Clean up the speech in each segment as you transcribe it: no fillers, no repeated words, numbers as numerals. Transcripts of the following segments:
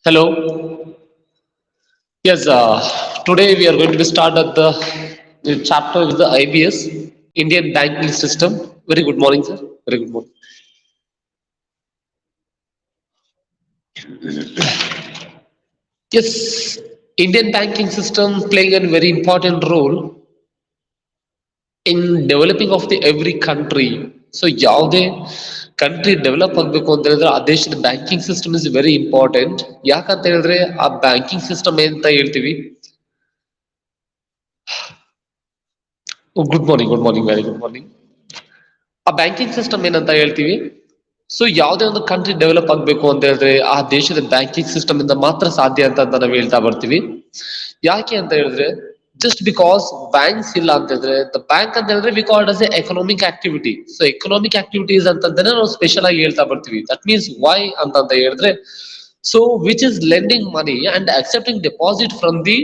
Hello. Yes, today we are going to start at the chapter with the I.B.S. Indian banking system. Very good morning, sir. Very good morning. Yes, Indian banking system playing a very important role in developing of the every country. So ಯಾವುದೇ country develop ಆಗಬೇಕು ಅಂತ ಹೇಳಿದ್ರೆ ಆ ದೇಶದ banking system is very important. ಯಾಕಂತ ಹೇಳಿದ್ರೆ ಆ banking system ಅಂತ ಹೇಳ್ತೀವಿ. Good morning, very good morning. ಆ ಬ್ಯಾಂಕಿಂಗ್ ಸಿಸ್ಟಮ್ ಏನಂತ ಹೇಳ್ತೀವಿ. ಸೊ ಯಾವುದೇ ಒಂದು ಕಂಟ್ರಿ ಡೆವಲಪ್ ಆಗಬೇಕು ಅಂತ ಹೇಳಿದ್ರೆ ಆ ದೇಶದ ಬ್ಯಾಂಕಿಂಗ್ ಸಿಸ್ಟಮ್ ಇಂದ ಮಾತ್ರ ಸಾಧ್ಯ ಅಂತ ನಾವು ಹೇಳ್ತಾ ಬರ್ತೀವಿ. ಯಾಕೆ ಅಂತ ಹೇಳಿದ್ರೆ ಜಸ್ಟ್ ಬಿಕಾಸ್ ಬ್ಯಾಂಕ್ಸ್ ಇಲ್ಲ ಅಂತ ಹೇಳಿದ್ರೆ ದ ಬ್ಯಾಂಕ್ ಅಂತ ಹೇಳಿದ್ರೆ we called as A economic activity. So economic activities ಅಂತಂದ್ರೆ ನಾವು ಸ್ಪೆಷಲ್ ಆಗಿ ಹೇಳ್ತಾ ಬರ್ತೀವಿ. ದಟ್ ಮೀನ್ಸ್ ವೈ ಅಂತ ಹೇಳಿದ್ರೆ so which is lending money and accepting deposit from the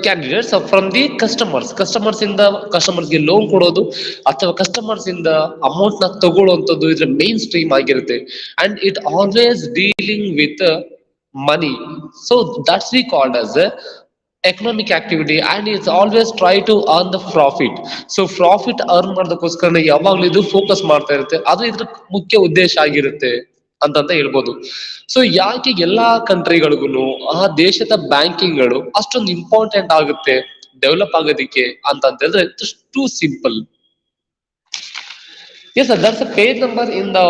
candidates from the customers ಇಂದ ಕಸ್ಟಮರ್ಸ್ಗೆ ಲೋನ್ ಕೊಡೋದು ಅಥವಾ ಕಸ್ಟಮರ್ಸ್ ಇಂದ ಅಮೌಂಟ್ ನ ತಗೊಳ್ಳುವಂಥದ್ದು ಇದ್ರ ಮೇನ್ ಸ್ಟ್ರೀಮ್ ಆಗಿರುತ್ತೆ. And it always dealing with money. So that's we called as economic activity and it's always try to earn the profit. So profit earn ಮಾಡೋದಕ್ಕೋಸ್ಕರ ಯಾವಾಗ್ಲೂ ಇದು ಫೋಕಸ್ ಮಾಡ್ತಾ ಇರುತ್ತೆ. ಅದು ಇದ್ರ ಮುಖ್ಯ ಉದ್ದೇಶ ಆಗಿರುತ್ತೆ ಅಂತ ಹೇಳ್ಬೋದು. ಸೊ ಯಾಕೆ ಎಲ್ಲಾ ಕಂಟ್ರಿಗಳಿಗೂ ಆ ದೇಶದ ಬ್ಯಾಂಕಿಂಗ್ಗಳು ಅಷ್ಟೊಂದು ಇಂಪಾರ್ಟೆಂಟ್ ಆಗುತ್ತೆ ಡೆವಲಪ್ ಆಗೋದಿಕ್ಕೆ ಅಂತ ಹೇಳಿದ್ರೆ just two simple. Yes, sir, that's a page number in the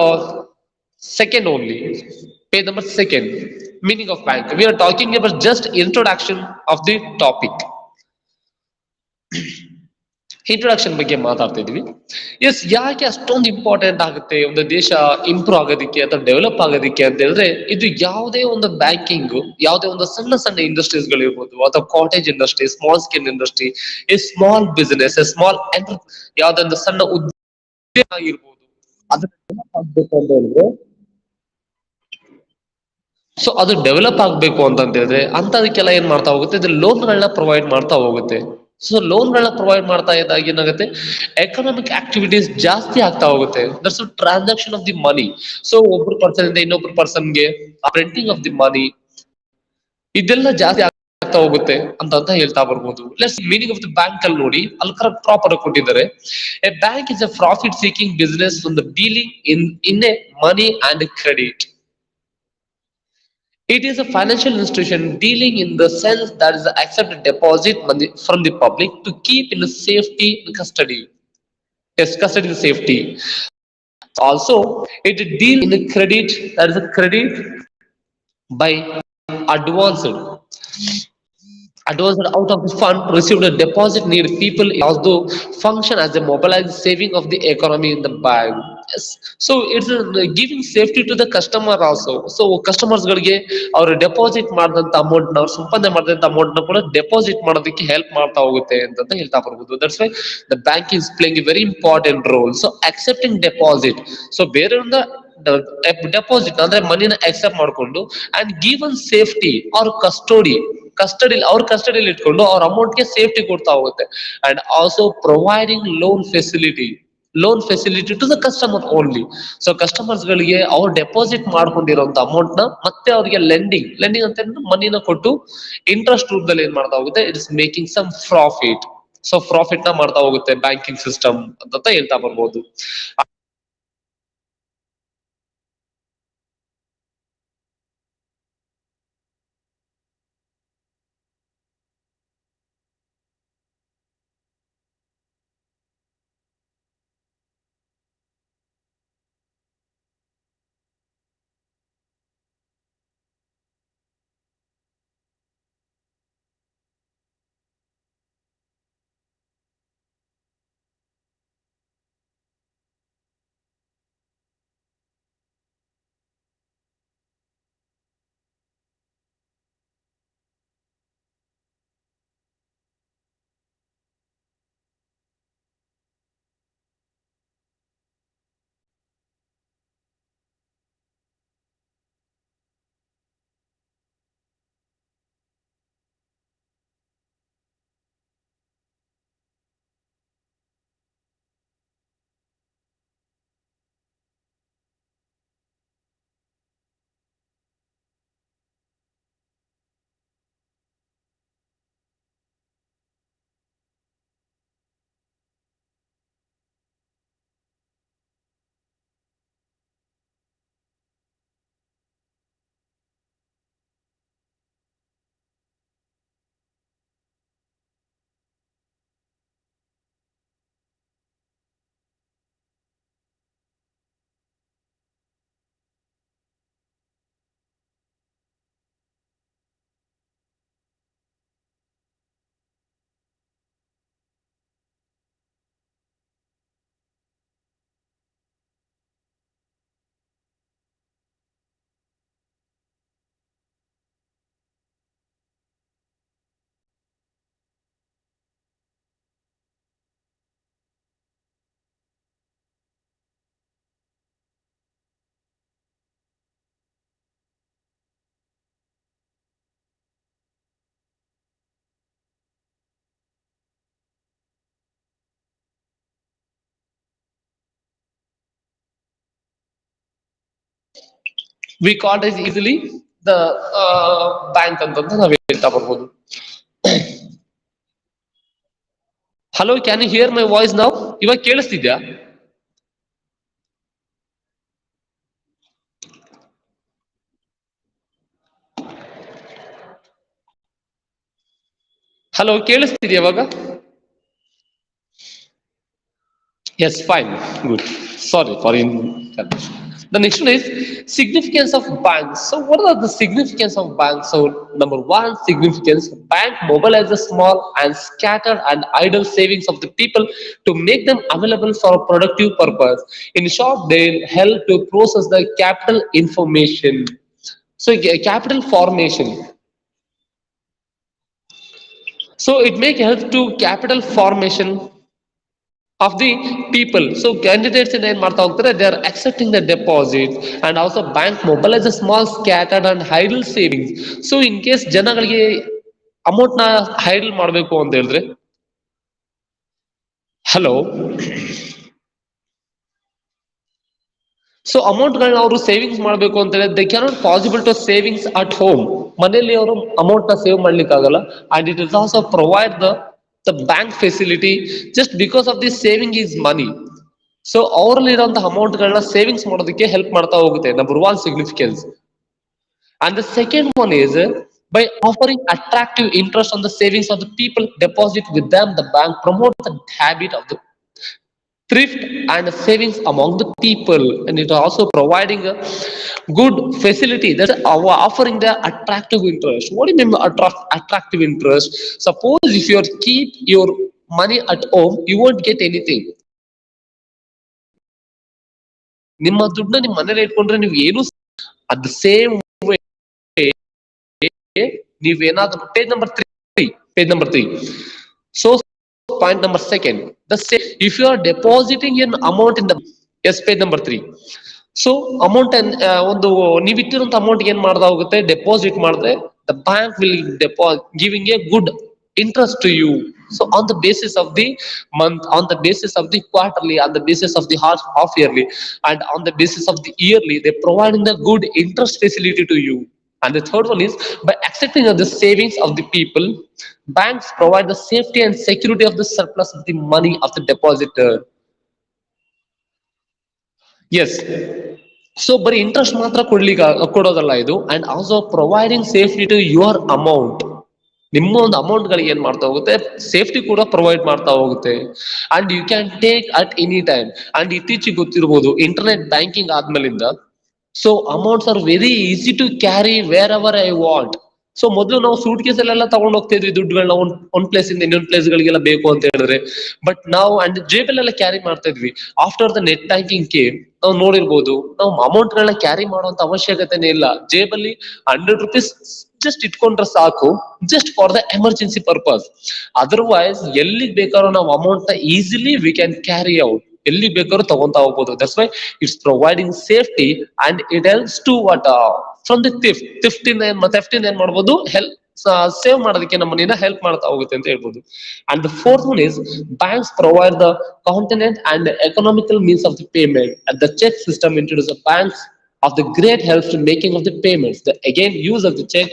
second only. Page number second. Meaning of bank. We are talking about just introduction of the topic. Introduction ಬಗ್ಗೆ ಮಾತಾಡ್ತಾ ಇದೀವಿ. S, ಯಾಕೆ ಅಷ್ಟೊಂದು important ಆಗುತ್ತೆ ಒಂದು ದೇಶ improve ಆಗೋದಿಕ್ಕೆ ಅಥವಾ develop ಆಗೋದಿಕ್ಕೆ ಅಂತ ಹೇಳಿದ್ರೆ ಇದು ಯಾವುದೇ ಒಂದು ಬ್ಯಾಂಕಿಂಗ್, ಯಾವುದೇ ಒಂದು ಸಣ್ಣ ಸಣ್ಣ ಇಂಡಸ್ಟ್ರೀಸ್ ಗಳು ಇರ್ಬೋದು ಅಥವಾ cottage industry, small scale industry, a small business, a small ಯಾವ್ದೊಂದು ಸಣ್ಣ ಉದ್ಯಮ ಆಗಿರ್ಬೋದು ಅದನ್ನ ಡೆವಲಪ್ ಆಗ್ಬೇಕು ಅಂತ ಹೇಳಿದ್ರೆ ಸೊ ಅದು ಡೆವಲಪ್ ಆಗ್ಬೇಕು ಅಂತ ಹೇಳಿದ್ರೆ ಅಂತದಕ್ಕೆಲ್ಲ ಏನ್ ಮಾಡ್ತಾ ಹೋಗುತ್ತೆ, ಇದು ಲೋನ್ಗಳನ್ನ ಪ್ರೊವೈಡ್ ಮಾಡ್ತಾ ಹೋಗುತ್ತೆ. ಸೊ ಲೋನ್ಗಳನ್ನ ಪ್ರೊವೈಡ್ ಮಾಡ್ತಾ ಇದ್ದಾಗ ಏನಾಗುತ್ತೆ, ಎಕನಾಮಿಕ್ ಆಕ್ಟಿವಿಟೀಸ್ ಜಾಸ್ತಿ ಆಗ್ತಾ ಹೋಗುತ್ತೆ. That's transaction of the money. So ಒಬ್ರು ಪರ್ಸನ್ ಇಂದ ಇನ್ನೊಬ್ರು ಪರ್ಸನ್ಗೆ ಪ್ರಿಂಟಿಂಗ್ ಆಫ್ ದಿ ಮನಿ ಇದೆಲ್ಲ ಜಾಸ್ತಿ ಆಗ್ತಾ ಹೋಗುತ್ತೆ ಅಂತ ಹೇಳ್ತಾ ಬರ್ಬೋದು. Let's meaning of the bank ಅಲ್ಲಿ ನೋಡಿ, ಅಲ್ಲಿ ಕರೆಕ್ಟ್ ಪ್ರಾಪರ್ ಆಗಿ ಕೊಟ್ಟಿದ್ದಾರೆ. A bank is A profit seeking business from the dealing in a money and credit. It is a financial institution dealing in the sense that is accept a deposit money from the public to keep in safety and custody. Yes, custody and safety. Also, it deals in a credit, that is a credit by advanced advanced out of the fund received a deposit need people also function as a mobilized saving of the economy in the bank. Yes. So it's giving safety to the customer also. So customers ಗಳಿಗೆ ಅವರು deposit ಮಾಡಿದಂತ amount ನ, ಅವ್ರು ಸಂಪಾದನೆ ಮಾಡಿದಂತ amount ನ ಕೂಡ deposit ಮಾಡೋದಕ್ಕೆ ಹೆಲ್ಪ್ ಮಾಡ್ತಾ ಹೋಗುತ್ತೆ ಅಂತ ಹೇಳ್ತಾ ಬರ್ಬೋದು. That's why the bank is playing A very important role. So accepting deposit, so ಬೇರೆಯವರಿಂದ ಡೆಪಾಸಿಟ್ ಅಂದ್ರೆ ಮನಿನ ಅಕ್ಸೆಪ್ಟ್ ಮಾಡ್ಕೊಂಡು ಅಂಡ್ ಗಿವನ್ ಸೇಫ್ಟಿ ಅವ್ರ ಅವ್ರ ಕಸ್ಟಡಿಯಲ್ಲಿ ಇಟ್ಕೊಂಡು ಅವ್ರ ಅಮೌಂಟ್ ಗೆ ಸೇಫ್ಟಿ ಕೊಡ್ತಾ ಹೋಗುತ್ತೆ. And also providing loan facility to the customer only. So customers ಗಳಿಗೆ ಅವ್ರು ಡೆಪಾಸಿಟ್ ಮಾಡ್ಕೊಂಡಿರುವಂತ ಅಮೌಂಟ್ ನ ಮತ್ತೆ ಅವ್ರಿಗೆ ಲೆಂಡಿಂಗ್ ಅಂತ ಮನಿನ ಕೊಟ್ಟು ಇಂಟ್ರೆಸ್ಟ್ ರೂಪದಲ್ಲಿ ಏನ್ ಮಾಡ್ತಾ ಹೋಗುತ್ತೆ, it's making some profit. So profit ನ ಮಾಡ್ತಾ ಹೋಗುತ್ತೆ ಬ್ಯಾಂಕಿಂಗ್ ಸಿಸ್ಟಮ್ ಅಂತ ಹೇಳ್ತಾ ಬರ್ಬೋದು. we call it easily the bank ಅಂತಂತ ನಾವು ಹೇಳ್ತಾ ಬರ್ಬೋದು. Hello, can you hear my voice ನಾವು? ಇವಾಗ ಕೇಳಿಸ್ತಿದ್ಯಾ? ಹಲೋ, ಕೇಳಿಸ್ತಿದ್ಯಾ ಇವಾಗ? Yes, fine, good. Sorry for inconvenience. The next one is significance of banks. So, what are the significance of banks? So, number one significance: bank mobilizes small and scattered and idle savings of the people to make them available for a productive purpose. In short, they help to process the capital information. So, capital formation. So, it may help to capital formation of the people. So candidates in ಏನ್ ಮಾಡ್ತಾ ಹೋಗ್ತಾರೆ, they are accepting the deposit and also bank mobilize a small scattered and idle savings. So in case ಜನಗಳಿಗೆ amount ನ hydel ಮಾಡಬೇಕು ಅಂತ ಹೇಳಿದ್ರೆ, hello, so amount ಗಳನ್ನ ಅವರು ಸೇವಿಂಗ್ಸ್ ಮಾಡಬೇಕು ಅಂತ ಹೇಳಿದ್ರೆ they cannot possible to savings at home. ಮನೆಯಲ್ಲಿ ಅವರು ಅಮೌಂಟ್ ನ ಸೇವ್ ಮಾಡ್ಲಿಕ್ಕೆ ಆಗಲ್ಲ. And it is also provide the bank facility just because of the saving is money. So ಅವರಲ್ಲಿ ಇರುವಂತಹ ಅಮೌಂಟ್ ಗಳನ್ನ ಸೇವಿಂಗ್ಸ್ ಮಾಡೋದಕ್ಕೆ ಹೆಲ್ಪ್ ಮಾಡ್ತಾ ಹೋಗುತ್ತೆ. Number one significance. And the second one is by offering attractive interest on the savings of the people deposit with them, the bank promotes the habit of the thrift and savings among the people, and it also providing a good facility that offering the attractive interest. What do you mean by attractive interest? Suppose if you keep your money at home, you won't get anything. ನಿಮ್ಮ ದುಡ್ಡನ್ನ ನಿಮ್ಮ ಮನೇಲಿ ಇಟ್ಕೊಂಡ್ರೆ ನೀವು ಏನು at the same way ನೀವೇನಾದ್ರೂ page number 3 so point number second the same if you are depositing an amount in the yes page number 3 so amount ಒಂದು ನೀವು ಇಟ್ಟಿರುವಂತ ಅಮೌಂಟ್ ಏನ್ ಮಾಡ್ತಾ ಹೋಗುತ್ತೆ, ಡೆಪಾಸಿಟ್ ಮಾಡಿದ್ರೆ the bank will giving A good interest to you. So on the basis of the month, on the basis of the quarterly, on the basis of the half yearly, and on the basis of the yearly, they providing the good interest facility to you. And the third one is by accepting of the savings of the people, banks provide the safety and security of the surplus of the money of the depositor. Yes. So ಬರೀ interest ಮಾತ್ರ ಕೊಡೋದಲ್ಲ ಇದು, and also providing safety to your amount. ನಿಮ್ಮ ಒಂದು amount ಗಳಿಗೆ ಏನ್ ಮಾಡ್ತಾ ಹೋಗುತ್ತೆ, ಸೇಫ್ಟಿ ಕೂಡ ಪ್ರೊವೈಡ್ ಮಾಡ್ತಾ ಹೋಗುತ್ತೆ. And you can take at any time. And ಇತ್ತೀಚೆಗೆ ಗೊತ್ತಿರ್ಬೋದು ಇಂಟರ್ನೆಟ್ ಬ್ಯಾಂಕಿಂಗ್ ಆದ್ಮೇಲಿಂದ so amounts are very easy to carry wherever I want. So ಮೊದಲು ನಾವು ಸೂಟ್ ಕೇಸಲ್ಲೆಲ್ಲ ತಗೊಂಡ್ ಹೋಗ್ತಾ ಇದ್ವಿ ದುಡ್ಡುಗಳನ್ನ ಒಂದ್ ಪ್ಲೇಸ್ ಇಂದ ಇನ್ನೊಂದ್ ಪ್ಲೇಸ್ ಗಳಿಗೆಲ್ಲ ಬೇಕು ಅಂತ ಹೇಳಿದ್ರೆ, ಬಟ್ ನಾವು ಅಂಡ್ ಜೇಬಲ್ಲೆಲ್ಲ ಕ್ಯಾರಿ ಮಾಡ್ತಾ ಇದ್ವಿ. After the net banking came ನಾವು ನೋಡಿರ್ಬೋದು, ನಾವು ಅಮೌಂಟ್ ಗಳನ್ನ ಕ್ಯಾರಿ ಮಾಡುವಂತ ಅವಶ್ಯಕತೆನೇ ಇಲ್ಲ. ಜೇಬಲ್ಲಿ 100 rupees ಜಸ್ಟ್ ಇಟ್ಕೊಂಡ್ರೆ ಸಾಕು, just for the emergency purpose. Otherwise ಎಲ್ಲಿಗೆ ಬೇಕಾದ್ರೂ ನಾವು ಅಮೌಂಟ್ ನ easily we can carry out, ಎಲ್ಲಿ ಬೇಕಾದ್ರೂ ತಗೊಂತಾ ಹೋಗ್ಬೋದು. That's why it's providing safety and it helps to what from the theft ಇಂದ ಏನ್ ಮಾಡ್ಬೋದು, ಹೆಲ್ಪ್ ಸೇವ್ ಮಾಡೋದಕ್ಕೆ ನಮ್ಮ ಮನಿನ ಹೆಲ್ಪ್ ಮಾಡ್ತಾ ಹೋಗುತ್ತೆ ಅಂತ ಹೇಳ್ಬೋದು. And the fourth one is banks provide the continent and economical means of the payment, and the check system introduced the banks of the great helps to making of the payments. The again use of the check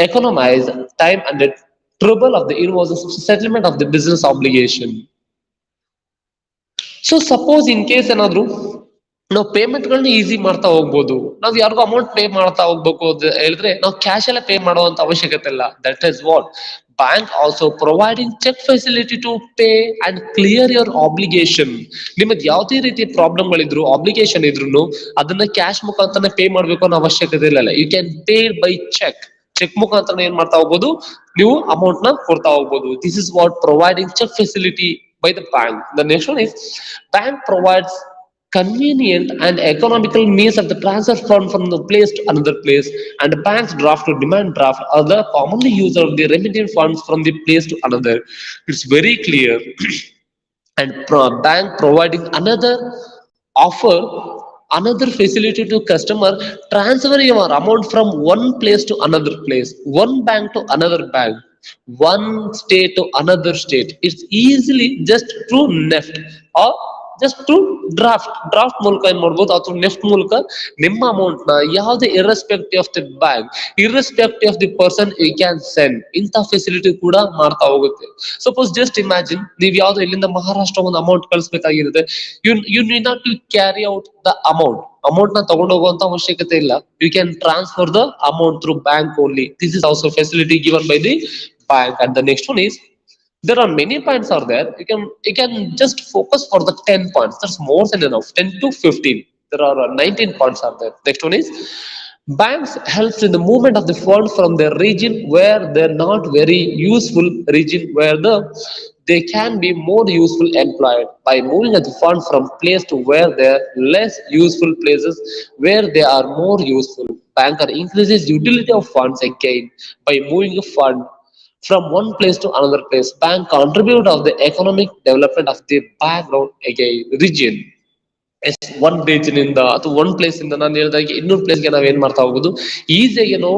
economize time and the trouble of the invoices settlement of the business obligation. So suppose in case ಏನಾದ್ರು ನಾವು payment ಗಳನ್ನ easy ಮಾಡ್ತಾ ಹೋಗ್ಬೋದು. ನಾವ್ ಯಾರಿಗೂ amount pay ಮಾಡ್ತಾ ಹೋಗ್ಬೇಕು ಅಂತ ಹೇಳಿದ್ರೆ ನಾವು ಕ್ಯಾಶ್ ಎಲ್ಲ ಪೇ ಮಾಡುವಂತ ಅವಶ್ಯಕತೆ ಇಲ್ಲ. That is what bank also providing cheque facility to pay and clear your obligation. ನಿಮ್ಮದ್ ಯಾವ್ದೇ ರೀತಿ ಪ್ರಾಬ್ಲಮ್ ಗಳಿದ್ರು, ಆಬ್ಲಿಗೇಷನ್ ಇದ್ರು ಅದನ್ನ ಕ್ಯಾಶ್ ಮುಖಾಂತರ ಪೇ ಮಾಡ್ಬೇಕು ಅನ್ನೋ ಅವಶ್ಯಕತೆ ಇಲ್ಲ. You can pay by cheque ಮುಖಾಂತರ ಏನ್ ಮಾಡ್ತಾ ಹೋಗ್ಬೋದು, ನೀವು ಅಮೌಂಟ್ ನ ಕೊಡ್ತಾ ಹೋಗ್ಬೋದು. This is what providing cheque facility by the bank. The next one is bank provides convenient and economical means of the transfer fund from the place to another place, and the bank's draft to demand draft are the commonly used of the remitting funds from the place to another. It's very clear. And bank providing offer another facility to customer, transfer your amount from one place to another place, one bank to another bank, one state to another state. It's easily just through neft or just to draft ಮೂಲಕ ಏನ್ ಮಾಡ್ಬೋದು, ಅಥವಾ NEFT ಮೂಲಕ ನಿಮ್ಮ amount ನ ಯಾವುದೇ irrespective of the bank, irrespective of the person you can send, ಇಂಥ facility ಕೂಡ ಮಾಡ್ತಾ ಹೋಗುತ್ತೆ. ಸಪೋಸ್ ಜಸ್ಟ್ ಇಮ್ಯಾಜಿನ್, ನೀವು ಯಾವ್ದೋ ಇಲ್ಲಿಂದ ಮಹಾರಾಷ್ಟ್ರ ಒಂದು ಅಮೌಂಟ್ ಕಳಿಸ್ಬೇಕಾಗಿರುತ್ತೆ. You need not to carry out the amount ನ ತಗೊಂಡು ಹೋಗುವಂತ ಅವಶ್ಯಕತೆ ಇಲ್ಲ. You can transfer the amount through bank only. This is also facility given by the bank. And the next one is, there are many points are there. You can just focus for the 10 points. That's more than enough. 10 to 15. There are 19 points are there. Next one is, banks helps in the movement of the fund from the region where they're not very useful, region where they can be more useful employed, by moving of the fund from place to where they're less useful places where they are more useful. Banker increases utility of funds again by moving a fund from one place to another place. Bank contribute of the economic development of the background again region. Yes, one region ಇಂದ ಅಥವಾ one place ಇಂದ ನಾನು ಹೇಳಿದಾಗೆ ಇನ್ನೊಂದು ಪ್ಲೇಸ್ಗೆ ನಾವ್ ಏನ್ ಮಾಡ್ತಾ ಹೋಗುದು, ಈಸಿಯಾಗಿ ನಾವು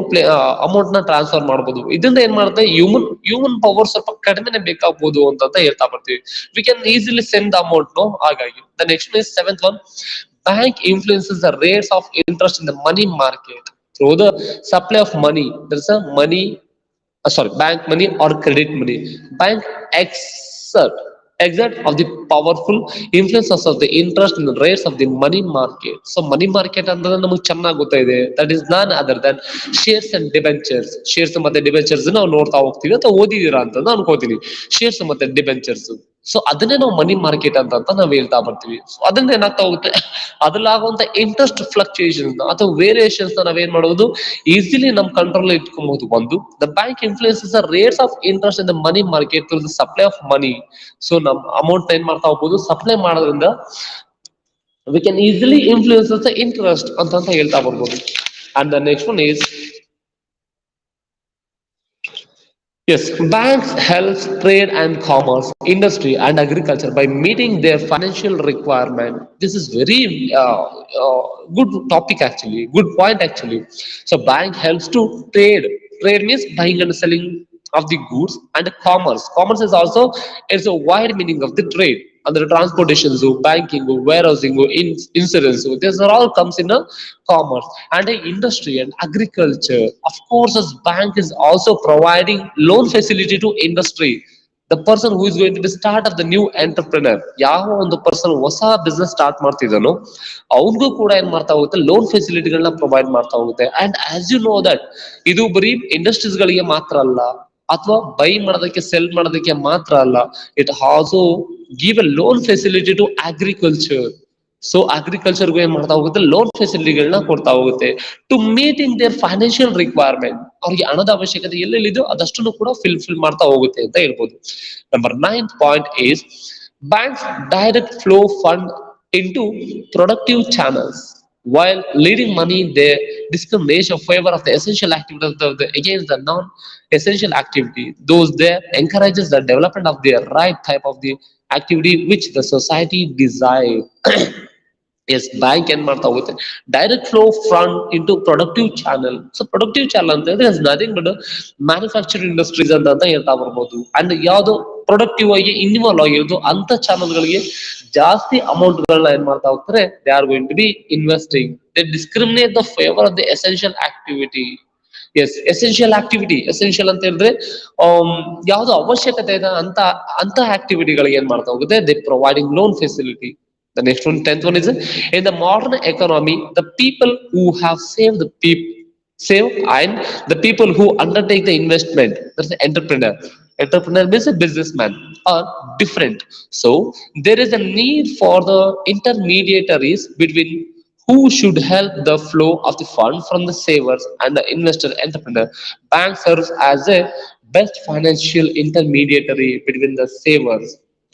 ಅಮೌಂಟ್ ನ ಟ್ರಾನ್ಸ್ಫರ್ ಮಾಡಬಹುದು. ಇದರಿಂದ ಏನ್ ಮಾಡುತ್ತೆ, ಹ್ಯೂಮನ್ ಪವರ್ ಸ್ವಲ್ಪ ಕಡಿಮೆನೆ ಬೇಕಾಗ್ಬೋದು ಅಂತ ಹೇಳ್ತಾ ಬರ್ತೀವಿ. We can easily send the amount no. ಹಾಗಾಗಿ the next is seventh one, bank influences the rates of interest in the money market through the supply of money. There is a money, sorry, bank money or credit money. Bank exert of the powerful influences of the interest in the rates of the money market. So money market ಅಂದ್ರೆ ನಮಗೆ ಚೆನ್ನಾಗಿ ಗೊತ್ತಾಯಿದೆ, that is none other than shares and debentures. Shares ಮತ್ತೆ debentures ನಾವು ನೋಡ್ತಾ ಹೋಗ್ತೀವಿ ಅಥವಾ ಓದಿದೀರಾ ಅಂತ ನಾನು ಅನ್ಕೋತೀನಿ. ಶೇರ್ಸ್ ಮತ್ತೆ ಡಿಬೆಂಚರ್ಸ್, ಸೊ ಅದನ್ನೇ ನಾವು ಮನಿ ಮಾರ್ಕೆಟ್ ಅಂತ ನಾವ್ ಹೇಳ್ತಾ ಬರ್ತೀವಿ. ಸೊ ಅದನ್ನ ಏನಾಗ್ತಾ ಹೋಗುತ್ತೆ, ಅದ್ರಲ್ಲಾಗುವಂತ ಇಂಟ್ರೆಸ್ಟ್ ಫ್ಲಕ್ಚುಯೇಷನ್ ಅಥವಾ ವೇರಿಯೇಷನ್ಸ್ ನಾವೇನ್ ಮಾಡಬಹುದು, ಈಸಿಲಿ ನಮ್ ಕಂಟ್ರೋಲ್ ಇಟ್ಕೊಬಹುದು. ಒಂದು, the bank influences the rates of interest in the money market through the supply of money. So ನಮ್ ಅಮೌಂಟ್ ಏನ್ ಮಾಡ್ತಾ ಹೋಗ್ಬೋದು, ಸಪ್ಲೈ ಮಾಡೋದ್ರಿಂದ V can easily influences the interest ಅಂತ ಹೇಳ್ತಾ ಬರ್ಬೋದು. And the next one is, yes, banks help trade and commerce, industry and agriculture by meeting their financial requirement. This is very good topic actually, good point actually. So bank helps to trade. Trade means buying and selling of the goods, and commerce. Commerce is also, it's a wide meaning of the trade. Under transportation, banking, warehousing, insurance, these are all comes in a commerce. And industry and agriculture. Of course, as bank is also providing loan facility to industry. The person who is going to be start of the new entrepreneur, ಯಾವ ಒಂದು person ಹೊಸ business start ಮಾಡ್ತಿದ್ದಾನೋ ಅವನಿಗೂ ಕೂಡ ಏನ್ ಮಾಡ್ತಾ ಹೋಗುತ್ತೆ, loan ಫೆಸಿಲಿಟಿಗಳನ್ನ provide ಮಾಡ್ತಾ ಹೋಗುತ್ತೆ. And as you know that, ಇದು ಬರೀ ಇಂಡಸ್ಟ್ರೀಸ್ ಗಳಿಗೆ ಮಾತ್ರ ಅಲ್ಲ, ಅಥವಾ ಬೈ ಮಾಡೋದಕ್ಕೆ ಸೆಲ್ ಮಾಡೋದಕ್ಕೆ ಮಾತ್ರ ಅಲ್ಲ, it also give a loan facility to agriculture. So ಅಗ್ರಿಕಲ್ಚರ್ಗೂ ಏನ್ ಮಾಡ್ತಾ ಹೋಗುತ್ತೆ, ಲೋನ್ ಫೆಸಿಲಿಟಿಗಳನ್ನ ಕೊಡ್ತಾ ಹೋಗುತ್ತೆ to meeting their financial requirement. ಅವ್ರಿಗೆ ಹಣದ ಅವಶ್ಯಕತೆ ಎಲ್ಲೆಲ್ಲಿದ್ದು ಅದಷ್ಟನ್ನು ಕೂಡ ಫಿಲ್ ಮಾಡ್ತಾ ಹೋಗುತ್ತೆ ಅಂತ ಹೇಳ್ಬೋದು. Number 9th point is, banks direct flow fund into productive channels while leading money they discrimination of favor of the essential activities of against the non-essential activity. Those there encourages the development of the right type of the activity which the society desire. Yes, bank ಏನ್ ಮಾಡ್ತಾ ಹೋಗುತ್ತೆ, direct flow fund into productive channel. So productive channel ಅಂತ ಹೇಳಿದ್ರೆ nothing but manufacturing industries ಅಂತ ಹೇಳ್ತಾ ಬರ್ಬೋದು. And ಯಾವ್ದು productive ಆಗಿ ಇನ್ವಾಲ್ವ್ ಆಗಿರೋದು ಅಂತ ಚಾನಲ್ಗಳಿಗೆ ಜಾಸ್ತಿ ಅಮೌಂಟ್ ಗಳನ್ನ ಏನ್ ಮಾಡ್ತಾ ಹೋಗ್ತಾರೆ, they are going to be investing. They discriminate the favour of the essential activity. Yes, essential activity, essential ಅಂತ ಹೇಳಿದ್ರೆ ಯಾವ್ದು ಅವಶ್ಯಕತೆ ಇದೆ ಅಂತ ಆಕ್ಟಿವಿಟಿಗಳಿಗೆ ಏನ್ ಮಾಡ್ತಾ ಹೋಗುತ್ತೆ, they providing loan facility. The next one, 10th one is, in the modern economy, the people who have save and the people who undertake the investment, that's the entrepreneur. Entrepreneur means a businessman, are different. So there is a need for the intermediaries between who should help the flow of the fund from the savers and the investor entrepreneur. Bank serves as a best financial intermediary between the savers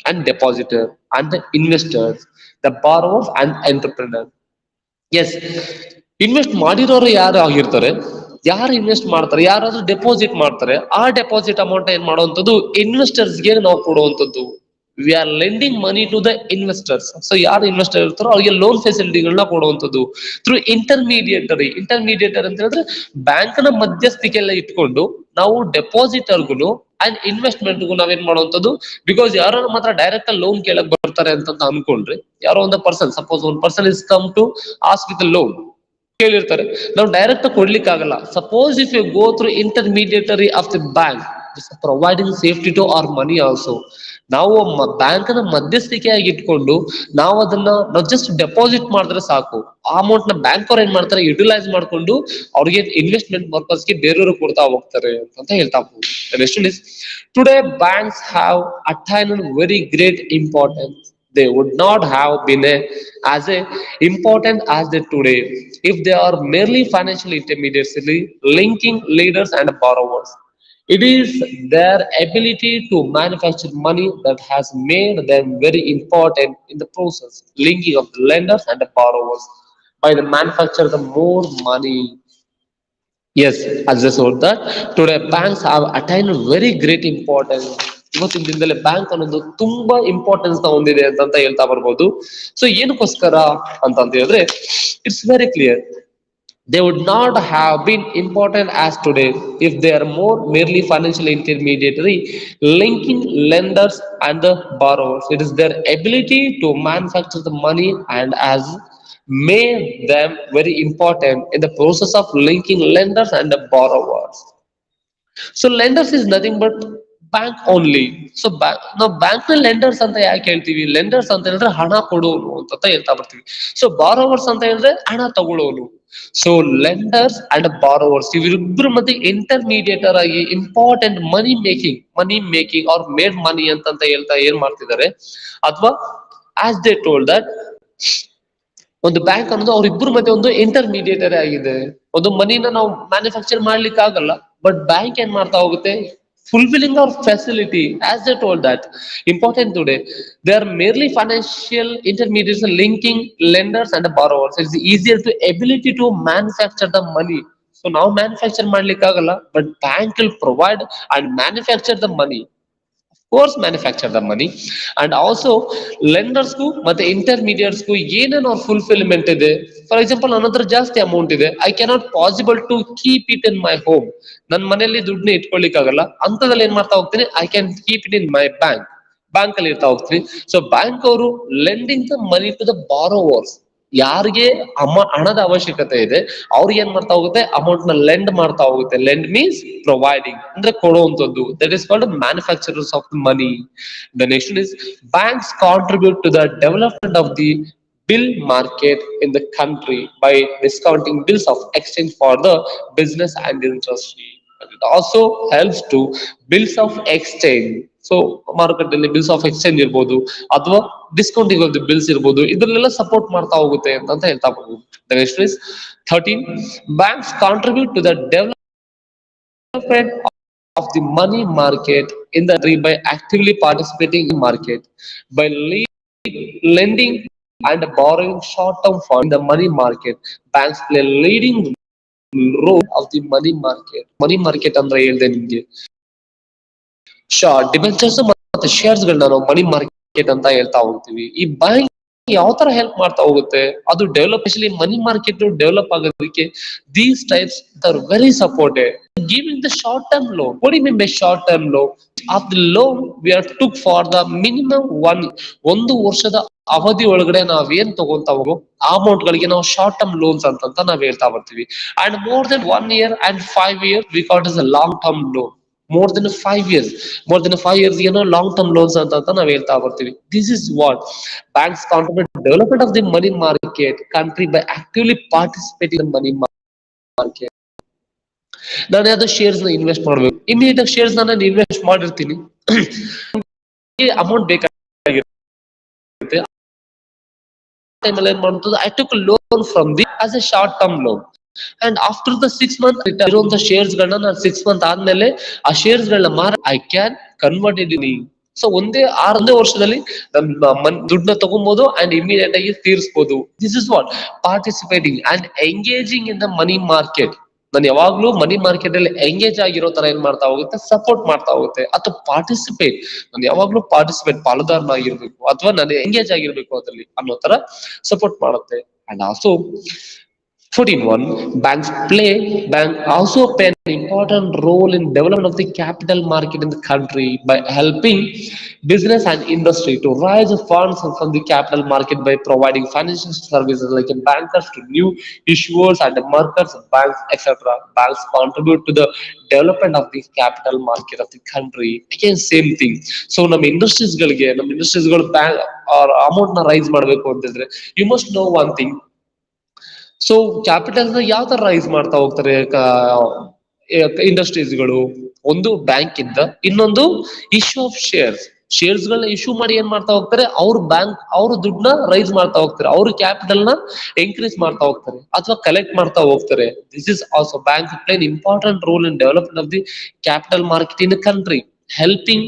and depositor and the investors, the borrowers and entrepreneur. Yes, invest ಮಾಡಿರೋರು ಯಾರು ಆಗಿರ್ತಾರೆ, ಯಾರು invest ಮಾಡ್ತಾರೆ, ಯಾರಾದ್ರೂ deposit ಮಾಡ್ತಾರೆ, ಆ deposit amount ಏನ್ ಮಾಡುವಂಥದ್ದು, ಇನ್ವೆಸ್ಟರ್ಸ್ಗೆ ನಾವು ಕೊಡುವಂಥದ್ದು. We are lending money to the investors. So ಯಾರು ಇನ್ವೆಸ್ಟರ್ ಇರ್ತಾರೋ ಅವ್ರಿಗೆ ಲೋನ್ ಫೆಸಿಲಿಟಿಗಳನ್ನ ಕೊಡುವಂಥದ್ದು ಥ್ರೂ ಇಂಟರ್ಮೀಡಿಯೇಟರಿ. ಇಂಟರ್ಮೀಡಿಯೇಟರ್ ಅಂತ ಹೇಳಿದ್ರೆ ಬ್ಯಾಂಕ್ ನ ಮಧ್ಯಸ್ಥಿಕೆಲ್ಲ ಇಟ್ಕೊಂಡು ನಾವು ಡೆಪಾಸಿಟರ್ಗುನು ಅಂಡ್ ಇನ್ವೆಸ್ಟ್ಮೆಂಟ್ಗೂ ನಾವೇನ್ ಮಾಡುವಂತದ್ದು, ಬಿಕಾಸ್ ಯಾರು ನಮ್ಮ ಹತ್ರ ಡೈರೆಕ್ಟ್ ಲೋನ್ ಕೇಳಕ್ ಬರ್ತಾರೆ ಅಂತ ಅನ್ಕೊಂಡ್ರಿ, ಯಾರೋ ಒಂದು person, suppose one person is come to ask with loan ಕೇಳಿರ್ತಾರೆ, ನಾವು ಡೈರೆಕ್ಟ್ ಕೊಡ್ಲಿಕ್ಕೆ ಆಗಲ್ಲ. Suppose if you go through intermediary of the bank providing safety to our money also, ನಾವು ಬ್ಯಾಂಕ್ ನ ಮಧ್ಯಸ್ಥಿಕೆಯಾಗಿ ಇಟ್ಕೊಂಡು ನಾವು ಜಸ್ಟ್ ಡೆಪಾಸಿಟ್ ಮಾಡಿದ್ರೆ ಸಾಕು, ಆ ಅಮೌಂಟ್ ನ ಬ್ಯಾಂಕ್ ಅವ್ರು ಏನ್ ಮಾಡ್ತಾರೆ, ಯುಟಿಲೈಸ್ ಮಾಡ್ಕೊಂಡು ಅವ್ರಿಗೆ ಇನ್ವೆಸ್ಟ್ಮೆಂಟ್ ಪರ್ಪಸ್ಗೆ ಬೇರೆಯವರು ಕೊಡ್ತಾ ಹೋಗ್ತಾರೆ ಅಂತ ಹೇಳ್ತಾ ಹೋಗ್ಬೋದು. Next is today banks have attained very great importance. They would not have been as important as they today if they are merely financial intermediaries linking leaders and borrowers. It is their ability to manufacture money that has made them very important in the process, linking of the lenders and the borrowers. By the manufacture, the more money. Yes, as I said that today banks have attained very great importance. ಇವತ್ತಿನ ದಿನದಲ್ಲಿ bank ಅನ್ನೋದು ತುಂಬಾ importance ನ ಹೊಂದಿದೆ ಅಂತ ಹೇಳ್ತಾ ಬರ್ಬೋದು. So ಏನಕ್ಕೋಸ್ಕರ ಅಂತ ಹೇಳಿದ್ರೆ it's very clear. They would not have been important as today if they are more merely financial intermediary linking lenders and the borrowers. It is their ability to manufacture the money and as made them very important in the process of linking lenders and the borrowers. So lenders is nothing but bank only. So ನಾವು bank ನ lenders ಅಂತ ಯಾಕೆ ಹೇಳ್ತೀವಿ? Lenders ಅಂತ ಹೇಳಿದ್ರೆ ಹಣ ಕೊಡೋನು ಅಂತ ಹೇಳ್ತಾ ಬರ್ತೀವಿ. ಸೊ ಬಾರೋವರ್ಸ್ ಅಂತ ಹೇಳಿದ್ರೆ ಹಣ ತಗೊಳ್ಳೋನು. ಸೊ ಲೆಂಡರ್ಸ್ ಅಂಡ್ ಬಾರೋವರ್ಸ್ ಇವರಿಬ್ಬರ ಮಧ್ಯೆ ಇಂಟರ್ಮೀಡಿಯೇಟರ್ ಆಗಿ ಇಂಪಾರ್ಟೆಂಟ್ ಮನಿ ಮೇಕಿಂಗ್ ಅವ್ರ ಮೇಡ್ ಮನಿ ಅಂತ ಹೇಳ್ತಾ ಏನ್ ಮಾಡ್ತಿದ್ದಾರೆ, ಅಥವಾ ಆಸ್ ದೇ ಟೋಲ್ಡ್ ದಟ್ ಒಂದು ಬ್ಯಾಂಕ್ ಅನ್ನೋದು ಅವ್ರಿಬ್ರು ಮಧ್ಯೆ ಒಂದು ಇಂಟರ್ಮೀಡಿಯೇಟರ್ ಆಗಿದೆ. ಒಂದು ಮನಿನ ನಾವು ಮ್ಯಾನುಫ್ಯಾಕ್ಚರ್ ಮಾಡ್ಲಿಕ್ಕೆ ಆಗಲ್ಲ, ಬಟ್ ಬ್ಯಾಂಕ್ ಏನ್ ಮಾಡ್ತಾ ಹೋಗುತ್ತೆ, fulfilling our facility. As they told that important today, they are merely financial intermediaries linking lenders and borrowers. It's easier to ability to manufacture the money. So now manufacture ಮಾಡ್ಲಿಕ್ಕೆ ಆಗಲ್ಲ, but bank will provide and manufacture the money. Course manufacture the money and also ಲೆಂಡರ್ಸ್ಗೂ ಮತ್ತೆ ಇಂಟರ್ಮೀಡಿಯೇಟ್ಸ್ಗೂ ಏನೇನು ಅವ್ರ fulfilment ಇದೆ. For example ನನ್ನ ಹತ್ರ ಜಾಸ್ತಿ ಅಮೌಂಟ್ ಇದೆ, I cannot possible to keep it in my home. ನನ್ನ ಮನೆಯಲ್ಲಿ ದುಡ್ಡನ್ನ ಇಟ್ಕೊಳ್ಳಿಕ್ಕಾಗಲ್ಲ, ಅಂತದ್ರಲ್ಲಿ ಏನ್ ಮಾಡ್ತಾ ಹೋಗ್ತೀನಿ, I can keep it in my bank ಅಲ್ಲಿ ಇರ್ತಾ ಹೋಗ್ತೀನಿ. ಸೊ ಬ್ಯಾಂಕ್ ಅವರು lending the money to the borrowers, ಯಾರಿಗೆ ಹಣದ ಅವಶ್ಯಕತೆ ಇದೆ ಅವ್ರಿಗೆ ಏನ್ ಮಾಡ್ತಾ ಹೋಗುತ್ತೆ, ಅಮೌಂಟ್ ನ ಲೆಂಡ್ ಮಾಡ್ತಾ ಹೋಗುತ್ತೆ. ಲೆಂಡ್ ಮೀನ್ಸ್ ಪ್ರೊವೈಡಿಂಗ್ ಅಂದ್ರೆ ಕೊಡುವಂತದ್ದು. That is called manufacturers of the money. The next is banks contribute to the development of the bill market in the country by discounting bills of exchange for the business and industry. It also helps to bills of exchange. So ಮಾರುಕಟ್ಟೆಯಲ್ಲಿ bills of exchange ಇರ್ಬೋದು ಅಥವಾ discounting of the bills ಇರ್ಬೋದು, ಇದ್ರಲ್ಲೆಲ್ಲ support ಮಾಡ್ತಾ ಹೋಗುತ್ತೆ ಅಂತ ಹೇಳ್ತಾ ಹೋಗ್ಬೋದು. The next is 13, banks contribute to the development of the money market in the country by actively participating in market by lending and borrowing short-term funds in the money market. Banks play leading role of the money market. Money market ಅಂದ್ರೆ ಹೇಳ್ದೆ ನಿಮ್ಗೆ debentures ಮತ್ತೆ shares ಗಳನ್ನ ನಾವು money market ಅಂತ ಹೇಳ್ತಾ ಹೋಗ್ತೀವಿ. ಈ ಬ್ಯಾಂಕ್ ಯಾವ ತರ ಹೆಲ್ಪ್ ಮಾಡ್ತಾ ಹೋಗುತ್ತೆ, ಅದು ಡೆವಲಪ್ ಮನಿ ಮಾರ್ಕೆಟ್ ಡೆವಲಪ್ ಆಗೋದಕ್ಕೆ these types are very supported. Giving the short term loan. What do you mean by short term loan? Of the loan we are took for the minimum ಒಂದು ವರ್ಷದ ಅವಧಿ ಒಳಗಡೆ ನಾವೇನ್ ತಗೊಂತಾ ಹೋಗೋ ಆ amount ಗಳಿಗೆ ನಾವು ಶಾರ್ಟ್ ಟರ್ಮ್ ಲೋನ್ಸ್ ಅಂತ ನಾವ್ ಹೇಳ್ತಾ ಬರ್ತೀವಿ. And more than 1 year and 5 years we call it as a long term loan. more than 5 years ಏನೋ ಲಾಂಗ್ ಟರ್ಮ್ ಲೋನ್ಸ್ ಅಂತ ನಾವ್ ಹೇಳ್ತಾ ಬರ್ತೀವಿ. This is what banks contribute development of the money market country by actively participating money market. ನಾನು ಯಾವ್ದೋ shares ನ invest ಮಾಡ್ಬೇಕು, immediate ಆಗಿ ಶೇರ್ಸ್ ನಾನು ಇನ್ವೆಸ್ಟ್ ಮಾಡಿರ್ತೀನಿ, ಅಮೌಂಟ್ ಬೇಕಾಗಿರುತ್ತೆ, ಟೈಮಲ್ಲಿ ಏನ್ ಮಾಡುತ್ತದೆ, I took loan from the as a short term loan. And after the 6 months ಇರುವಂತ ಶೇರ್ಸ್ ಗಳನ್ನ ನಾನು 6 months ಆದ್ಮೇಲೆ ಆ ಶೇರ್ಸ್ ಗಳನ್ನ ಮಾರ I can convert it in. So ಒಂದೇ ವರ್ಷದಲ್ಲಿ ದುಡ್ಡನ್ನ ತಗೊಬಹುದು ಅಂಡ್ ಇಮಿಡಿಯೇಟ್ ಆಗಿ ತೀರಿಸಬಹುದು. This is what participating and engaging in the money market. ನಾನು ಯಾವಾಗ್ಲೂ ಮನಿ ಮಾರ್ಕೆಟ್ ಅಲ್ಲಿ ಎಂಗೇಜ್ ಆಗಿರೋ ತರ ಏನ್ ಮಾಡ್ತಾ ಹೋಗುತ್ತೆ, ಸಪೋರ್ಟ್ ಮಾಡ್ತಾ ಹೋಗುತ್ತೆ. ಅಥವಾ ಪಾರ್ಟಿಸಿಪೇಟ್, ನಾನು ಯಾವಾಗ್ಲೂ ಪಾಲುದಾರನಾಗಿರ್ಬೇಕು ಅಥವಾ ನಾನು ಎಂಗೇಜ್ ಆಗಿರ್ಬೇಕು ಅದ್ರಲ್ಲಿ ಅನ್ನೋ ತರ ಸಪೋರ್ಟ್ ಮಾಡುತ್ತೆ. And also 14.1 bank also play an important role in development of the capital market in the country by helping business and industry to raise funds from the capital market by providing financial services like bankers to new issuers and markets, banks, etc. Banks contribute to the development of the capital market of the country. Again, same thing. So ನಮ್ಮ ಇಂಡಸ್ಟ್ರೀಸ್ಗಳು bank amount ನ raise ಮಾಡಬೇಕು ಅಂತಂದ್ರೆ you must know one thing. So ಕ್ಯಾಪಿಟಲ್ನ ಯಾವ ತರ rice ಮಾಡ್ತಾ ಹೋಗ್ತಾರೆ ಇಂಡಸ್ಟ್ರೀಸ್ಗಳು? ಒಂದು ಬ್ಯಾಂಕ್ ಇಂದ, ಇನ್ನೊಂದು ಇಶ್ಯೂ ಆಫ್ ಶೇರ್ಸ್ ಗಳನ್ನ ಇಶ್ಯೂ ಮಾಡಿ ಏನ್ ಮಾಡ್ತಾ ಹೋಗ್ತಾರೆ, ಅವ್ರ ಬ್ಯಾಂಕ್ ಅವರು ದುಡ್ಡನ್ನ ರೈಸ್ ಮಾಡ್ತಾ ಹೋಗ್ತಾರೆ, ಅವ್ರ ಕ್ಯಾಪಿಟಲ್ ನ ಇನ್ಕ್ರೀಸ್ ಮಾಡ್ತಾ ಹೋಗ್ತಾರೆ ಅಥವಾ ಕಲೆಕ್ಟ್ ಮಾಡ್ತಾ ಹೋಗ್ತಾರೆ. This is also bank play an important role in development of the capital market in country, helping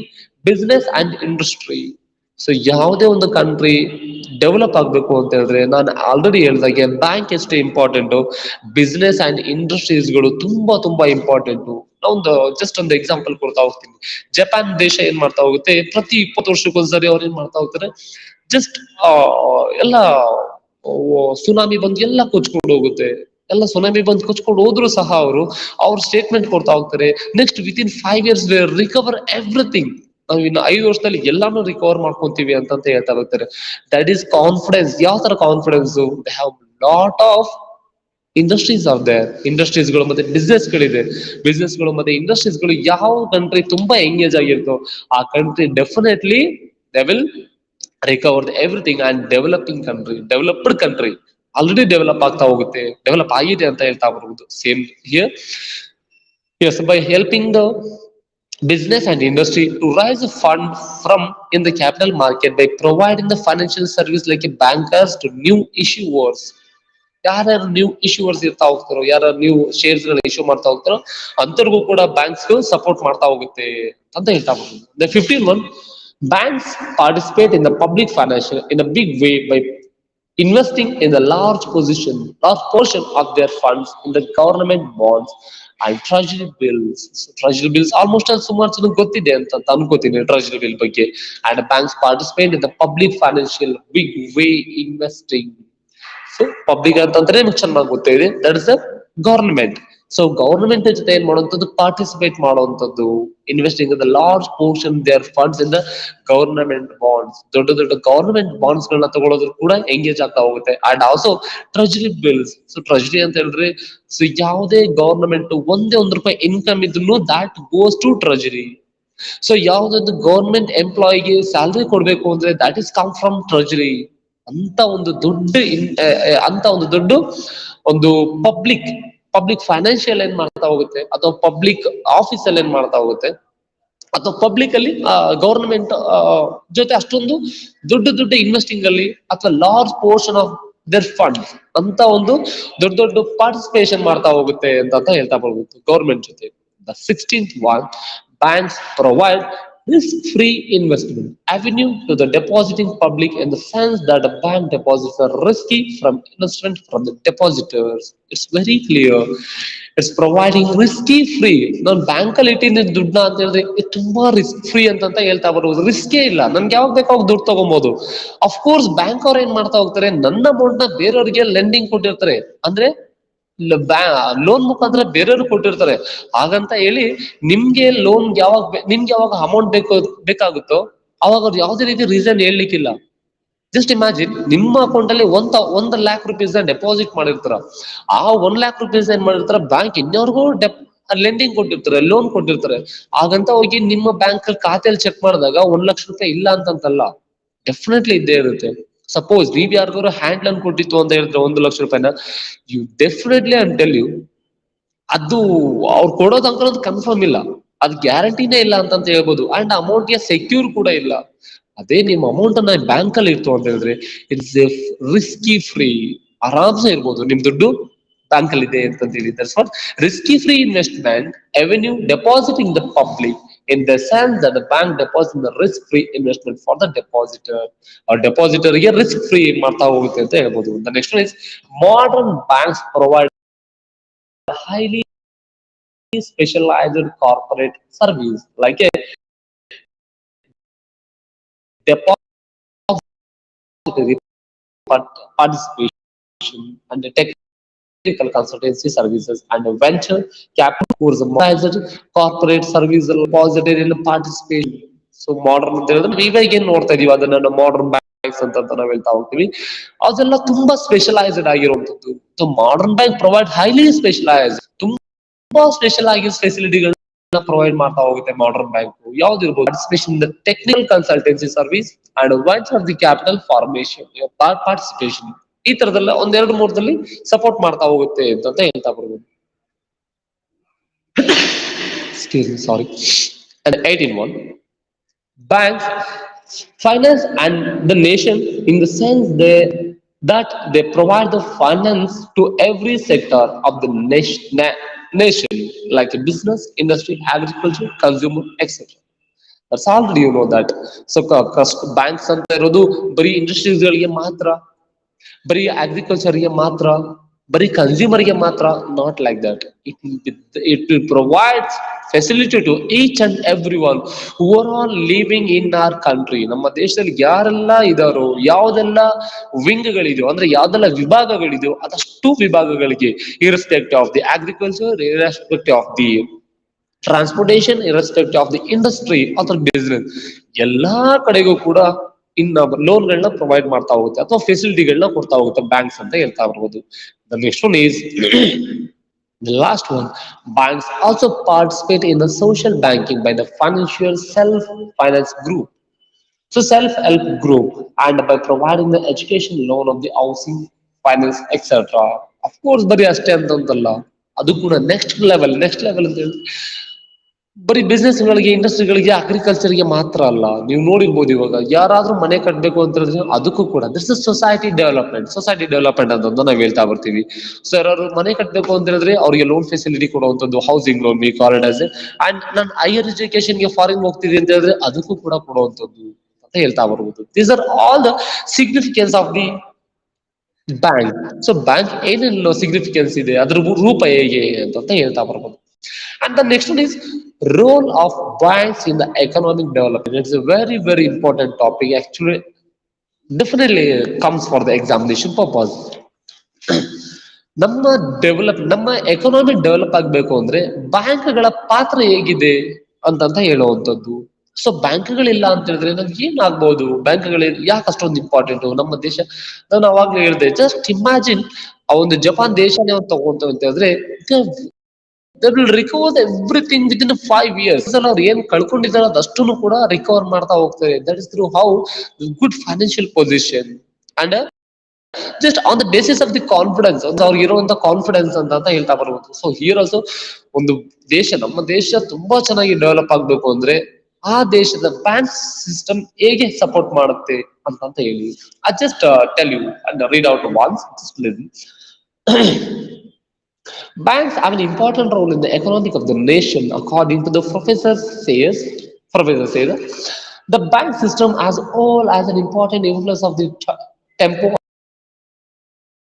business and industry. So ಯಾವುದೇ ಒಂದು ಕಂಟ್ರಿ ಡೆವಲಪ್ ಆಗ್ಬೇಕು ಅಂತ ಹೇಳಿದ್ರೆ ನಾನು ಆಲ್ರೆಡಿ ಹೇಳ್ದಾಗೆ ಬ್ಯಾಂಕ್ ಎಷ್ಟು ಇಂಪಾರ್ಟೆಂಟು, ಬಿಸ್ನೆಸ್ ಅಂಡ್ ಇಂಡಸ್ಟ್ರೀಸ್ಗಳು ತುಂಬಾ ತುಂಬಾ ಇಂಪಾರ್ಟೆಂಟು. ಒಂದು ಜಸ್ಟ್ ಒಂದು ಎಕ್ಸಾಂಪಲ್ ಕೊಡ್ತಾ ಹೋಗ್ತೀನಿ. ಜಪಾನ್ ದೇಶ ಏನ್ ಮಾಡ್ತಾ ಹೋಗುತ್ತೆ, ಪ್ರತಿ 20 ವರ್ಷಕ್ಕೊಂದ್ಸರಿ ಅವ್ರು ಏನ್ ಮಾಡ್ತಾ ಹೋಗ್ತಾರೆ, ಜಸ್ಟ್ ಎಲ್ಲ ಸುನಾಮಿ ಬಂದು ಎಲ್ಲ ಕೊಚ್ಕೊಂಡು ಹೋಗುತ್ತೆ. ಎಲ್ಲ ಸುನಾಮಿ ಬಂದು ಕೊಚ್ಕೊಂಡು ಹೋದ್ರು ಸಹ ಅವ್ರ ಸ್ಟೇಟ್ಮೆಂಟ್ ಕೊಡ್ತಾ ಹೋಗ್ತಾರೆ, next with in 5 years recover everything. ನಾವು ಇನ್ನು 5 ವರ್ಷದಲ್ಲಿ ಎಲ್ಲಾನು ರಿಕವರ್ ಮಾಡ್ಕೊಂತೀವಿ ಅಂತ ಹೇಳ್ತಾ ಬರ್ತಾರೆ. That is confidence. ಯಾವ ತರ confidence? They have lot of industries of there. ಇಂಡಸ್ಟ್ರೀಸ್ಗಳು ಮತ್ತೆ ಬಿಸ್ನೆಸ್ಗಳಿದೆ. ಬಿಸ್ನೆಸ್ಗಳು ಮತ್ತೆ ಇಂಡಸ್ಟ್ರೀಸ್ಗಳು ಯಾವ ಕಂಟ್ರಿ ತುಂಬಾ ಎಂಗೇಜ್ ಆಗಿರ್ತೋ ಆ country definitely they will recover everything. And developing country, developed country already develop ಆಗ್ತಾ ಹೋಗುತ್ತೆ, ಡೆವಲಪ್ ಆಗಿದೆ ಅಂತ ಹೇಳ್ತಾ ಬರ್ಬೋದು. Same here. Yes, by helping the business and industry to raise a fund from in the capital market by providing the financial service like a bankers to new issuers. ಯಾರ್ಯಾರು new ಇಶ್ಯೂವರ್ಸ್ ಇರ್ತಾ ಹೋಗ್ತಾರೋ, ಯಾರು new shares ಗಳನ್ನ issue ಮಾಡ್ತಾ ಹೋಗ್ತಾರೋ ಅಂತವ್ರಿಗೂ ಕೂಡ banks support ಮಾಡ್ತಾ ಹೋಗುತ್ತೆ ಅಂತ ಹೇಳ್ತಾ ಹೋಗ್ಬೋದು. The 15.1 banks participate in the public financial in a big way by investing in the large portion of their funds in the government bonds and treasury bills. So, treasury bills almost ಸುಮಾರು ಜನ ಗೊತ್ತಿದೆ ಅಂತ ಅನ್ಕೋತೀನಿ treasury bill ಬಗ್ಗೆ. And banks participate in the public financial big way investing. So public ಅಂತಂದ್ರೆ ನಿಮ್ಗೆ ಚೆನ್ನಾಗಿ ಗೊತ್ತಿದೆ, that is the government. So government ಜೊತೆ ಏನ್ ಮಾಡುವಂಥದ್ದು, ಪಾರ್ಟಿಸಿಪೇಟ್ ಮಾಡುವಂಥದ್ದು, investing the large portion their funds in the government bonds. ದೊಡ್ಡ ದೊಡ್ಡ ಗವರ್ನಮೆಂಟ್ ಬಾಂಡ್ಸ್ ಗಳನ್ನ ತಗೊಳ್ಳೋದ್ರು ಕೂಡ ಎಂಗೇಜ್ ಆಗ್ತಾ ಹೋಗುತ್ತೆ. And also treasury bills. So treasury ಅಂತ ಹೇಳಿದ್ರೆ, ಸೊ ಯಾವುದೇ ಗವರ್ನಮೆಂಟ್ ಒಂದೇ 1 ರೂಪಾಯಿ ಇನ್ಕಮ್ ಇದ್ರು that goes to treasury. So ಯಾವ್ದೊಂದು ಗವರ್ಮೆಂಟ್ ಎಂಪ್ಲಾಯಿಗೆ ಸ್ಯಾಲ್ರಿ ಕೊಡ್ಬೇಕು ಅಂದ್ರೆ that is come from treasury. ಅಂತ ಒಂದು ದುಡ್ಡು ಅಂತ ಒಂದು ದುಡ್ಡು ಒಂದು ಪಬ್ಲಿಕ್ ಪಬ್ಲಿಕ್ ಫೈನಾನ್ಷಿಯಲ್ ಏನ್ ಮಾಡ್ತಾ ಹೋಗುತ್ತೆ, ಅಥವಾ ಪಬ್ಲಿಕ್ ಆಫೀಸ್ ಅಲ್ಲಿ ಏನ್ ಮಾಡ್ತಾ ಹೋಗುತ್ತೆ, ಅಥವಾ ಪಬ್ಲಿಕ್ ಅಲ್ಲಿ ಗವರ್ನಮೆಂಟ್ ಜೊತೆ ಅಷ್ಟೊಂದು ದೊಡ್ಡ ಇನ್ವೆಸ್ಟಿಂಗ್ ಅಲ್ಲಿ ಅಥವಾ large portion of their funds ಅಂತ ಒಂದು ದೊಡ್ಡ ಪಾರ್ಟಿಸಿಪೇಷನ್ ಮಾಡ್ತಾ ಹೋಗುತ್ತೆ ಅಂತ ಹೇಳ್ತಾ ಬರ್ಬೋದು ಗವರ್ಮೆಂಟ್ ಜೊತೆ. The 16th one, banks provide risk-free investment avenue to the depositing public in the sense that the bank deposits are risky from investment from the depositors. It's very clear. It's providing risky free. ನಾನು bank ಅಲ್ಲಿ ಇಟ್ಟಿನ ದುಡ್ಡನ್ನ ಅಂತ ಹೇಳಿದ್ರೆ ಇದು ತುಂಬಾ risk free ಅಂತ ಹೇಳ್ತಾ ಬರ್ಬೋದು. ರಿಸ್ಕೇ ಇಲ್ಲ, ನನ್ಗೆ ಯಾವಾಗ ಬೇಕಾವಾಗ ದುಡ್ಡು ತಗೊಬಹುದು. ಅಫ್ಕೋರ್ಸ್ ಬ್ಯಾಂಕ್ ಅವ್ರು ಏನ್ ಮಾಡ್ತಾ ಹೋಗ್ತಾರೆ, ನನ್ನ ಅಮೌಂಟ್ ನ ಬೇರೆಯವ್ರಿಗೆ ಲೆಂಡಿಂಗ್ ಕೊಟ್ಟಿರ್ತಾರೆ, ಅಂದ್ರೆ ಲೋನ್ ಮುಖಾಂತರ ಬೇರೆಯವ್ರು ಕೊಟ್ಟಿರ್ತಾರೆ. ಹಾಗಂತ ಹೇಳಿ ನಿಮ್ಗೆ ಯಾವಾಗ ಅಮೌಂಟ್ ಬೇಕಾಗುತ್ತೋ ಅವಾಗ ಅವ್ರು ಯಾವುದೇ ರೀತಿ ರೀಸನ್ ಹೇಳ್ಲಿಕ್ಕಿಲ್ಲ. ಜಸ್ಟ್ ಇಮ್ಯಾಜಿನ್, ನಿಮ್ಮ ಅಕೌಂಟ್ ಅಲ್ಲಿ 1 lakh rupees ಡೆಪಾಸಿಟ್ ಮಾಡಿರ್ತಾರ. ಆ 1 lakh rupees ಏನ್ ಮಾಡಿರ್ತಾರ, ಬ್ಯಾಂಕ್ ಇನ್ಯಾವ್ರಿಗೂ ಲೆಂಡಿಂಗ್ ಕೊಟ್ಟಿರ್ತಾರೆ, ಲೋನ್ ಕೊಟ್ಟಿರ್ತಾರೆ. ಹಾಗಂತ ಹೋಗಿ ನಿಮ್ಮ ಬ್ಯಾಂಕ್ ಖಾತೆಯಲ್ಲಿ ಚೆಕ್ ಮಾಡಿದಾಗ 1 ಲಕ್ಷ ರೂಪಾಯಿ ಇಲ್ಲ ಅಂತಂತಲ್ಲ, ಡೆಫಿನೆಟ್ಲಿ ಇದ್ದೇ ಇರುತ್ತೆ. ಸಪೋಸ್ ನೀವ್ ಯಾರಿಗಾದ್ರು ಹ್ಯಾಂಡ್ ಲೋನ್ ಕೊಟ್ಟಿತ್ತು ಅಂತ ಹೇಳಿದ್ರೆ 1 ಲಕ್ಷ ರೂಪಾಯಿನ, you definitely I tell you ಅದು ಅವ್ರು ಕೊಡೋದು ಅಂಕಲ್ ಕನ್ಫರ್ಮ್ ಇಲ್ಲ, ಅದು ಗ್ಯಾರಂಟಿನೇ ಇಲ್ಲ ಅಂತ ಹೇಳ್ಬೋದು. ಅಂಡ್ ಅಮೌಂಟ್ಗೆ ಸೆಕ್ಯೂರ್ ಕೂಡ ಇಲ್ಲ. ಅದೇ ನಿಮ್ಮ ಅಮೌಂಟ್ ಅನ್ನ ಬ್ಯಾಂಕ್ ಅಲ್ಲಿ ಇತ್ತು ಅಂತ ಹೇಳಿದ್ರೆ ಇಟ್ಸ್ ಎ ರಿಸ್ಕಿ ಫ್ರೀ, ಆರಾಮ್ಸೆ ಇರ್ಬೋದು ನಿಮ್ ದುಡ್ಡು ಬ್ಯಾಂಕ್ ಅಲ್ಲಿ ಇದೆ ಅಂತ ಹೇಳಿ. That's what risky free investment avenue depositing the public in the sense that the bank deposits the risk free investment for the depositor or depositor ಗೆ risk free ಮಾಡ್ತಾ ಹೋಗುತ್ತೆ ಅಂತ ಹೇಳ್ಬೋದು. The next one is modern banks provide highly specialized corporate service like a depository participation and the technology consultancy services and venture capital course modernized corporate service deposit in participation. So modern ಅಂತ ಹೇಳಿದ್ರೆ ಇವಾಗ ಏನ್ ನೋಡ್ತಾ ಇದೀವಿ ಅದನ್ನ modern banks ಅಂತ ನಾವ್ ಹೇಳ್ತಾ ಹೋಗ್ತೀವಿ. ಅದೆಲ್ಲ ತುಂಬಾ ಸ್ಪೆಷಲೈಸ್ಡ್ ಆಗಿರುವಂತದ್ದು. So modern bank provide highly specialised ತುಂಬಾ ಸ್ಪೆಷಲ್ ಆಗಿ ಫೆಸಿಲಿಟಿಗಳನ್ನ ಪ್ರೊವೈಡ್ ಮಾಡ್ತಾ ಹೋಗುತ್ತೆ ಮಾಡರ್ನ್ ಬ್ಯಾಂಕ್. ಯಾವ್ದು ಇರ್ಬೋದು participation in the technical consultancy service and venture of the capital formation participation ಈ ತರದೆಲ್ಲ ಒಂದೆರಡು ಮೂರದಲ್ಲಿ ಸಪೋರ್ಟ್ ಮಾಡ್ತಾ ಹೋಗುತ್ತೆ ಅಂತ ಹೇಳ್ತಾ ಬರ್ಬೋದು. Excuse me, sorry. And 18 one, banks finance and the nation in the sense that they provide the finance to every sector of the nation like a business, industry, agriculture, consumer, etc. That's already you know that. So banks ಅಂತ ಇರೋದು ಬರೀ ಇಂಡಸ್ಟ್ರೀಸ್ಗಳಿಗೆ ಮಾತ್ರ, ಬರೀ ಅಗ್ರಿಕಲ್ಚರ್ಗೆ ಮಾತ್ರ, ಬರೀ ಕನ್ಸ್ಯೂಮರ್ಗೆ ಮಾತ್ರ, not like that. It will provide facility to each and every one who are all living in our country. ನಮ್ಮ ದೇಶದಲ್ಲಿ ಯಾರೆಲ್ಲ ಇದಾರೋ, ಯಾವ್ದೆಲ್ಲ ವಿಂಗ್ಗಳಿದೆಯೋ ಅಂದ್ರೆ ಯಾವ್ದೆಲ್ಲ ವಿಭಾಗಗಳಿದೆಯೋ ಅದಷ್ಟು ವಿಭಾಗಗಳಿಗೆ, irrespective of the agriculture, irrespective of the transportation, irrespective of the industry ಅಥವಾ business, ಎಲ್ಲಾ ಕಡೆಗೂ ಕೂಡ ಇನ್ನ ಲೋನ್ಗಳನ್ನ ಪ್ರೊವೈಡ್ ಮಾಡ್ತಾ ಹೋಗುತ್ತೆ ಅಥವಾ ಫೆಸಿಲಿಟಿಗಳನ್ನ ಕೊಡ್ತಾ ಹೋಗುತ್ತೆ ಬ್ಯಾಂಕ್ಸ್ ಅಂತ ಹೇಳ್ತಾ ಬರ್ಬೋದು. The next one is the last one. Banks also participate in the social banking by the financial self-finance group. So self-help group and by providing the education loan of the housing finance etc. Of course ಬರೀ ಅಷ್ಟೇ ಅಂತಲ್ಲ, ಅದು ಕೂಡ next level ಅಂತ ಹೇಳಿ ಬರೀ ಬಿಸ್ನೆಸ್ಗಳಿಗೆ, ಇಂಡಸ್ಟ್ರಿಗಳಿಗೆ, ಅಗ್ರಿಕಲ್ಚರ್ಗೆ ಮಾತ್ರ ಅಲ್ಲ. ನೀವು ನೋಡಿರ್ಬೋದು ಇವಾಗ ಯಾರಾದ್ರೂ ಮನೆ ಕಟ್ಟಬೇಕು ಅಂತ ಹೇಳಿದ್ರೆ ಅದಕ್ಕೂ ಕೂಡ ದಿಸ್ ಇಸ್ ಸೊಸೈಟಿ ಡೆವಲಪ್ಮೆಂಟ್ ಅಂತ ನಾವು ಹೇಳ್ತಾ ಬರ್ತೀವಿ. ಸೊ ಯಾರು ಮನೆ ಕಟ್ಟಬೇಕು ಅಂತ ಹೇಳಿದ್ರೆ ಅವ್ರಿಗೆ ಲೋನ್ ಫೆಸಿಲಿಟಿ ಕೊಡುವಂಥದ್ದು housing loan we call it as A. And ನಾನು ಹೈಯರ್ ಎಜುಕೇಶನ್ಗೆ ಫಾರಿನ್ ಹೋಗ್ತಿದ್ದೀನಿ ಅಂತ ಹೇಳಿದ್ರೆ ಅದಕ್ಕೂ ಕೂಡ ಕೊಡುವಂಥದ್ದು ಅಂತ ಹೇಳ್ತಾ ಬರ್ಬೋದು. These are all the significance of the bank. So bank ಏನೇನು ಸಿಗ್ನಿಫಿಕೆನ್ಸ್ ಇದೆ, ಅದ್ರ ರೂಪ ಹೇಗೆ ಅಂತ ಹೇಳ್ತಾ ಬರ್ಬೋದು. And the next one is role of banks in the economic development. It's a very important topic. Actually, definitely comes for the examination purpose. ನಮ್ಮ economic develop ಆಗ್ಬೇಕು ಅಂದ್ರೆ ಬ್ಯಾಂಕ್ಗಳ ಪಾತ್ರ ಹೇಗಿದೆ ಅಂತ ಹೇಳುವಂಥದ್ದು. ಸೊ ಬ್ಯಾಂಕ್ಗಳಿಲ್ಲ ಅಂತ ಹೇಳಿದ್ರೆ ನಮ್ಗೆ ಏನ್ ಆಗ್ಬಹುದು, ಬ್ಯಾಂಕ್ಗಳು ಯಾಕೆ ಅಷ್ಟೊಂದು ಇಂಪಾರ್ಟೆಂಟ್ ನಮ್ಮ ದೇಶ. ನಾನು ಅವಾಗ್ಲೇ ಹೇಳಿದೆ, ಜಸ್ಟ್ ಇಮ್ಯಾಜಿನ್ ಆ ಒಂದು ಜಪಾನ್ ದೇಶನೇ ಒಂದು ತಗೊಂತ ಅಂತ ಹೇಳಿದ್ರೆ they will recover everything within 5 years. ಅವ್ರು ಏನ್ ಕಳ್ಕೊಂಡಿದ್ದಾರೆ ಅದಷ್ಟನ್ನು ಕೂಡ ರಿಕವರ್ ಮಾಡ್ತಾ ಹೋಗ್ತಾರೆ. That is through how good financial position and just on the basis of the confidence, ಅವ್ರಿಗೆ ಇರುವಂತ ಕಾನ್ಫಿಡೆನ್ಸ್ ಅಂತ ಹೇಳ್ತಾ ಬರ್ಬೋದು. ಸೊ ಹಿಯರ್ ಆಲ್ಸೋ ಒಂದು ನಮ್ಮ ದೇಶ ತುಂಬಾ ಚೆನ್ನಾಗಿ ಡೆವಲಪ್ ಆಗ್ಬೇಕು ಅಂದ್ರೆ ಆ ದೇಶದ ಬ್ಯಾಂಕ್ ಸಿಸ್ಟಮ್ ಹೇಗೆ ಸಪೋರ್ಟ್ ಮಾಡುತ್ತೆ ಅಂತ ಹೇಳಿ I just tell you and read out ones. Banks have an important role in the economic of the nation, according to the Professor says, the bank system as all has an important influence of the tempo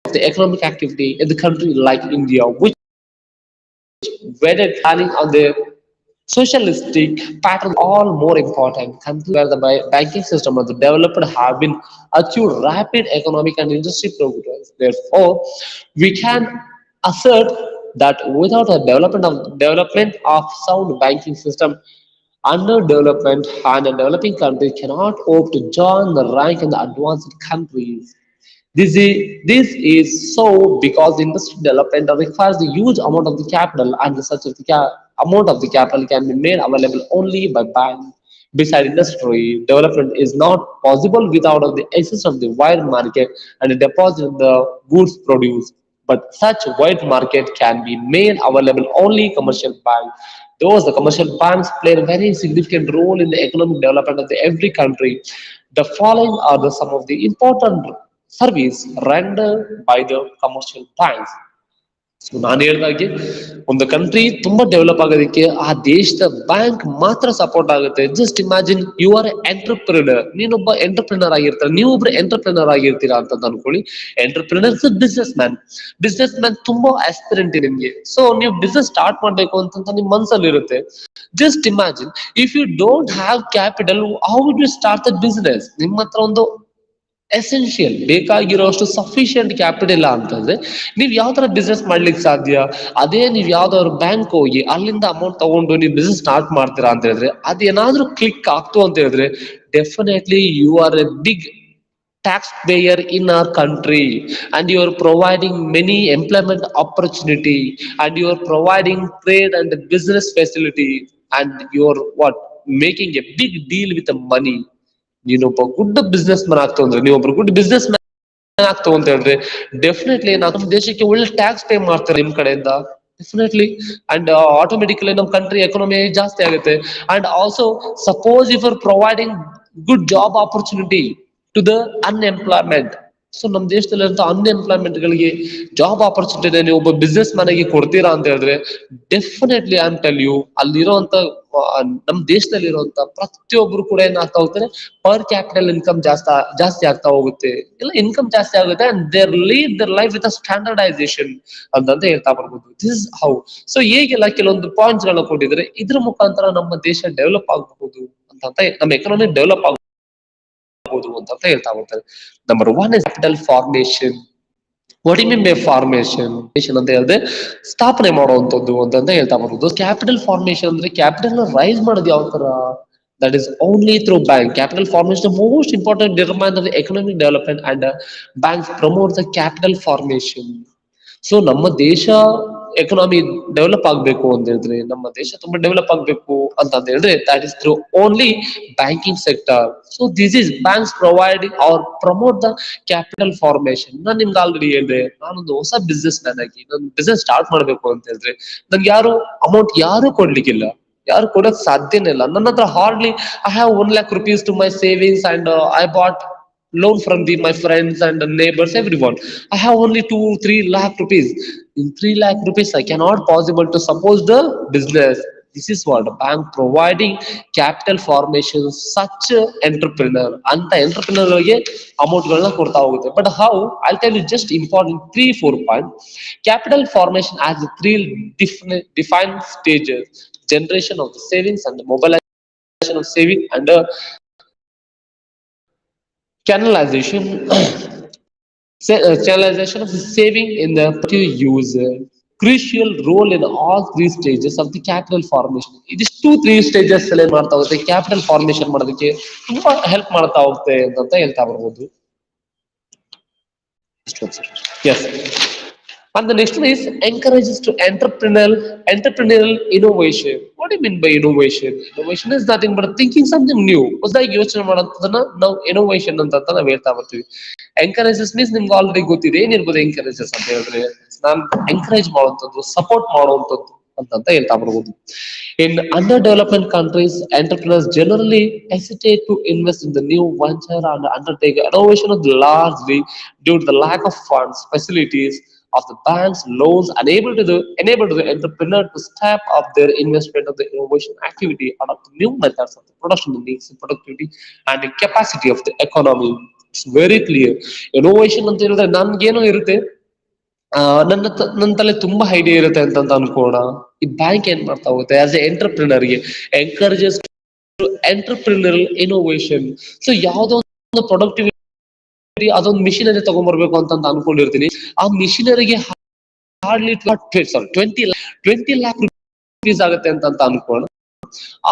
of the economic activity in the country like India, which wedded planning on the socialistic pattern all more important. Countries where the banking system was developed have been achieved rapid economic and industry progress. Therefore, we can assert that without a development of sound banking system, underdevelopment and a developing country cannot hope to join the rank in the advanced countries. This is so because industry development requires a huge amount of the capital, and such of the amount of the capital can be made available only by banks. Beside industry development is not possible without the access of the wide market and the deposit of the goods produced. But such wide market can be made available only commercial banks. Those the commercial banks play a very significant role in the economic development of every country. The following are some of the important service rendered by the commercial banks. So ನಾನು ಹೇಳಿದಾಗೆ ಒಂದು country ತುಂಬಾ develop ಆಗೋದಕ್ಕೆ ಆ ದೇಶದ bank ಮಾತ್ರ support ಆಗುತ್ತೆ. Just imagine you are entrepreneur, ನೀನೊಬ್ಬ ಎಂಟರ್ಪ್ರಿನರ್ ಆಗಿರ್ತಾರೆ, ನೀವೊಬ್ರು ಎಂಟರ್ಪ್ರಿನರ್ ಆಗಿರ್ತೀರಾ ಅಂತ ಅನ್ಕೊಳ್ಳಿ. ಎಂಟರ್ಪ್ರಿನರ್ ಬಿಸ್ನೆಸ್ ಮ್ಯಾನ್ ತುಂಬಾ ಆಸ್ಪಿರೆಂಟ್ ನಿಮ್ಗೆ. ಸೊ ನೀವು ಬಿಸ್ನೆಸ್ ಸ್ಟಾರ್ಟ್ ಮಾಡ್ಬೇಕು ಅಂತ ನಿಮ್ ಮನ್ಸಲ್ಲಿ ಇರುತ್ತೆ. Just imagine if you don't have capital, how would you start the business? ನಿಮ್ಮ ಹತ್ರ ಒಂದು ಎಸೆನ್ಷಿಯಲ್ ಬೇಕಾಗಿರೋಷ್ಟು ಸಫಿಶಿಯಂಟ್ ಕ್ಯಾಪಿಟಲ್ ಇಲ್ಲ ಅಂತಂದ್ರೆ ನೀವು ಯಾವ ತರ ಬಿಸ್ನೆಸ್ ಮಾಡ್ಲಿಕ್ಕೆ ಸಾಧ್ಯ. ಅದೇ ನೀವು ಯಾವ್ದಾದ್ರು ಬ್ಯಾಂಕ್ ಹೋಗಿ ಅಲ್ಲಿಂದ ಅಮೌಂಟ್ ತಗೊಂಡು ನೀವು ಬಿಸ್ನೆಸ್ ಸ್ಟಾರ್ಟ್ ಮಾಡ್ತೀರಾ ಅಂತ ಹೇಳಿದ್ರೆ ಅದೇನಾದ್ರೂ ಕ್ಲಿಕ್ ಆಗ್ತು ಅಂತ ಹೇಳಿದ್ರೆ definitely you are a big taxpayer in our country, and you are providing many employment opportunity, and you are providing trade and business facility, and you are what making a big deal with the money. ನೀನೊಬ್ಬ good business Mann ಆಗ್ತು ಅಂದ್ರೆ ನೀವೊಬ್ರು good business man ಆಗ್ತು ಅಂತ ಹೇಳಿದ್ರೆ definitely ನಾವು ನಮ್ಮ ದೇಶಕ್ಕೆ ಒಳ್ಳೆ tax pay ಮಾಡ್ತಾರೆ ನಿಮ್ ಕಡೆಯಿಂದ ಡೆಫಿನೆಟ್ಲಿ. ಅಂಡ್ ಆಟೋಮೆಟಿಕಲಿ ನಮ್ಮ ಕಂಟ್ರಿ ಎಕಾನಮಿ ಜಾಸ್ತಿ ಆಗುತ್ತೆ. And also suppose if are providing good job opportunity to the unemployment. So ನಮ್ಮ ದೇಶದಲ್ಲಿರುವಂತ ಅನ್ಎಂಪ್ಲಾಯ್ಮೆಂಟ್ ಗಳಿಗೆ ಜಾಬ್ ಆಪರ್ಚುನಿಟಿ ನೀವು ಒಬ್ಬ ಬಿಸ್ನೆಸ್ ಮನೆಗೆ ಕೊಡ್ತೀರಾ ಅಂತ ಹೇಳಿದ್ರೆ definitely I am tell you ಅಲ್ಲಿರುವಂತ ನಮ್ಮ ದೇಶದಲ್ಲಿರುವಂತ ಪ್ರತಿಯೊಬ್ರು ಕೂಡ ಏನಾಗ್ತಾ ಹೋಗ್ತಾರೆ, ಪರ್ ಕ್ಯಾಪಿಟಲ್ ಇನ್ಕಮ್ ಜಾಸ್ತಿ ಆಗ್ತಾ ಹೋಗುತ್ತೆ. ಇಲ್ಲ ಇನ್ಕಮ್ ಜಾಸ್ತಿ ಆಗುತ್ತೆ and their lead their life with standardization ಅಂತ ಹೇಳ್ತಾ ಬರ್ಬೋದು. This is how. ಸೊ ಹೇಗೆಲ್ಲ ಕೆಲವೊಂದು ಪಾಯಿಂಟ್ಸ್ ಗಳನ್ನ ಕೊಟ್ಟಿದ್ರೆ ಇದ್ರ ಮುಖಾಂತರ ನಮ್ಮ ದೇಶ ಡೆವಲಪ್ ಆಗಬಹುದು ಅಂತ ನಮ್ಮ ಎಕನಾಮಿ ಡೆವಲಪ್ ಆಗಬಹುದು ಅಂತ ಹೇಳ್ತಾ ಹೋಗ್ತಾರೆ. Number one is capital formation. What you mean by formation ಅಂತ ಹೇಳಿದ್ರೆ ಸ್ಥಾಪನೆ ಮಾಡುವಂತದ್ದು ಅಂತ ಹೇಳ್ತಾ ಬರುದು. ಕ್ಯಾಪಿಟಲ್ ಫಾರ್ಮೇಶನ್ ಅಂದ್ರೆ ಕ್ಯಾಪಿಟಲ್ ರೈಸ್ ಮಾಡೋದು ಯಾವ ತರ, that is only through bank. Capital formation most important determine the economic development and banks promote the capital formation. So ನಮ್ಮ ದೇಶ ಎಕನಾಮಿ ಡೆವಲಪ್ ಆಗ್ಬೇಕು ಅಂತ ಹೇಳಿದ್ರೆ, ನಮ್ಮ ದೇಶ ತುಂಬಾ ಡೆವಲಪ್ ಆಗ್ಬೇಕು ಅಂತ ಹೇಳಿದ್ರೆ that is through only banking sector. So this is banks providing or promote the capital formation. ನಾನು ನಿಮ್ಗೆ ಆಲ್ರೆಡಿ ಹೇಳಿದೆ, ನಾನೊಂದು ಹೊಸ ಬಿಸ್ನೆಸ್ ಮ್ಯಾನ್ ಆಗಿ ನಾನು ಬಿಸ್ನೆಸ್ ಸ್ಟಾರ್ಟ್ ಮಾಡ್ಬೇಕು ಅಂತ ಹೇಳಿದ್ರೆ ನನ್ಗೆ ಅಮೌಂಟ್ ಯಾರು ಕೊಡ್ಲಿಕ್ಕಿಲ್ಲ, ಯಾರು ಕೊಡಕ್ ಸಾಧ್ಯನೇ ಇಲ್ಲ. ನನ್ನ ಹತ್ರ hardly I have 1 lakh rupees to my savings, and I bought loan from my friends and neighbors, everyone. I have only 2-3 lakh rupees. In 3 lakh rupees I cannot possible to suppose the business. This is what bank providing capital formation such entrepreneur ಅಂತ entrepreneur ಗೆ amount ಗಳನ್ನ ಕೊಡ್ತಾ ಹೋಗುತ್ತೆ. But how, I tell you just important 3-4 point. Capital formation has 3 defined stages: generation of the savings and the mobilization of saving and channelization channelization of the saving in the productive use. Crucial role in all 3 stages of the capital formation. ಇದಿಷ್ಟು 3 stages ಅಲ್ಲಿ ಏನ್ ಮಾಡ್ತಾ ಹೋಗುತ್ತೆ, capital formation ಮಾಡೋದಕ್ಕೆ ತುಂಬಾ help ಮಾಡ್ತಾ ಹೋಗುತ್ತೆ ಅಂತ ಹೇಳ್ತಾ ಬರ್ಬೋದು. Yes. And the next one is encourages to entrepreneurial innovation. What do you mean by innovation? Innovation is nothing but thinking something new. ಹೊಸದಾಗಿ ಯೋಚನೆ ಮಾಡೋದನ್ನ ನಾವು ಇನೋವೇಷನ್ ಅಂತ ನಾವು ಹೇಳ್ತಾ ಬರ್ತೀವಿ. ಎಂಕರೇಜಸ್ ಮೀನ್ಸ್ ನಿಮ್ಗೆ ಆಲ್ರೆಡಿ ಗೊತ್ತಿದೆ ಏನಿರ್ಬೋದು ಎಂಕರೇಜಸ್ ಅಂತ ಹೇಳಿದ್ರೆ, ನಾನು ಎಂಕರೇಜ್ ಮಾಡುವಂಥದ್ದು, ಸಪೋರ್ಟ್ ಮಾಡುವಂಥದ್ದು ಅಂತ ಹೇಳ್ತಾ ಬರ್ಬೋದು. In underdevelopment countries, entrepreneurs generally hesitate to invest in the new venture and undertake innovation of largely due to the lack of funds, facilities of the banks, loans, enable the entrepreneur to step up their investment of the innovation activity, adopt new methods of the production needs, productivity, and the capacity of the economy. It's very clear. Innovation ಅಂತ ಹೇಳಿದ್ರೆ ನನ್ಗೇನೋ ಇರುತ್ತೆ, ನನ್ನ ತಲೆ ತುಂಬಾ idea ಇರುತ್ತೆ ಅಂತ ಅನ್ಕೋಣ. ಈ bank ಏನ್ ಮಾಡ್ತಾ ಹೋಗುತ್ತೆ ಆಸ್ ಎ ಎಂಟರ್ಪ್ರಿನರ್ಗೆ ಎಂಕರೇಜಸ್ ಎಂಟರ್ಪ್ರಿನರಲ್ ಇನೋವೇಷನ್. ಸೊ ಯಾವ್ದೋ ಒಂದು ಪ್ರೊಡಕ್ಟಿವಿಟಿ, ಅದೊಂದು ಮಿಷಿನರಿ ತಗೊಂಡ್ಬರ್ಬೇಕು ಅಂತ ಅನ್ಕೊಂಡಿರ್ತೀನಿ. ಆ ಮಿಷಿನರಿಗೆ ಹಾರ್ಡ್ಲಿ 20 lakh ಆಗುತ್ತೆ ಅಂತ ಅನ್ಕೋಣ.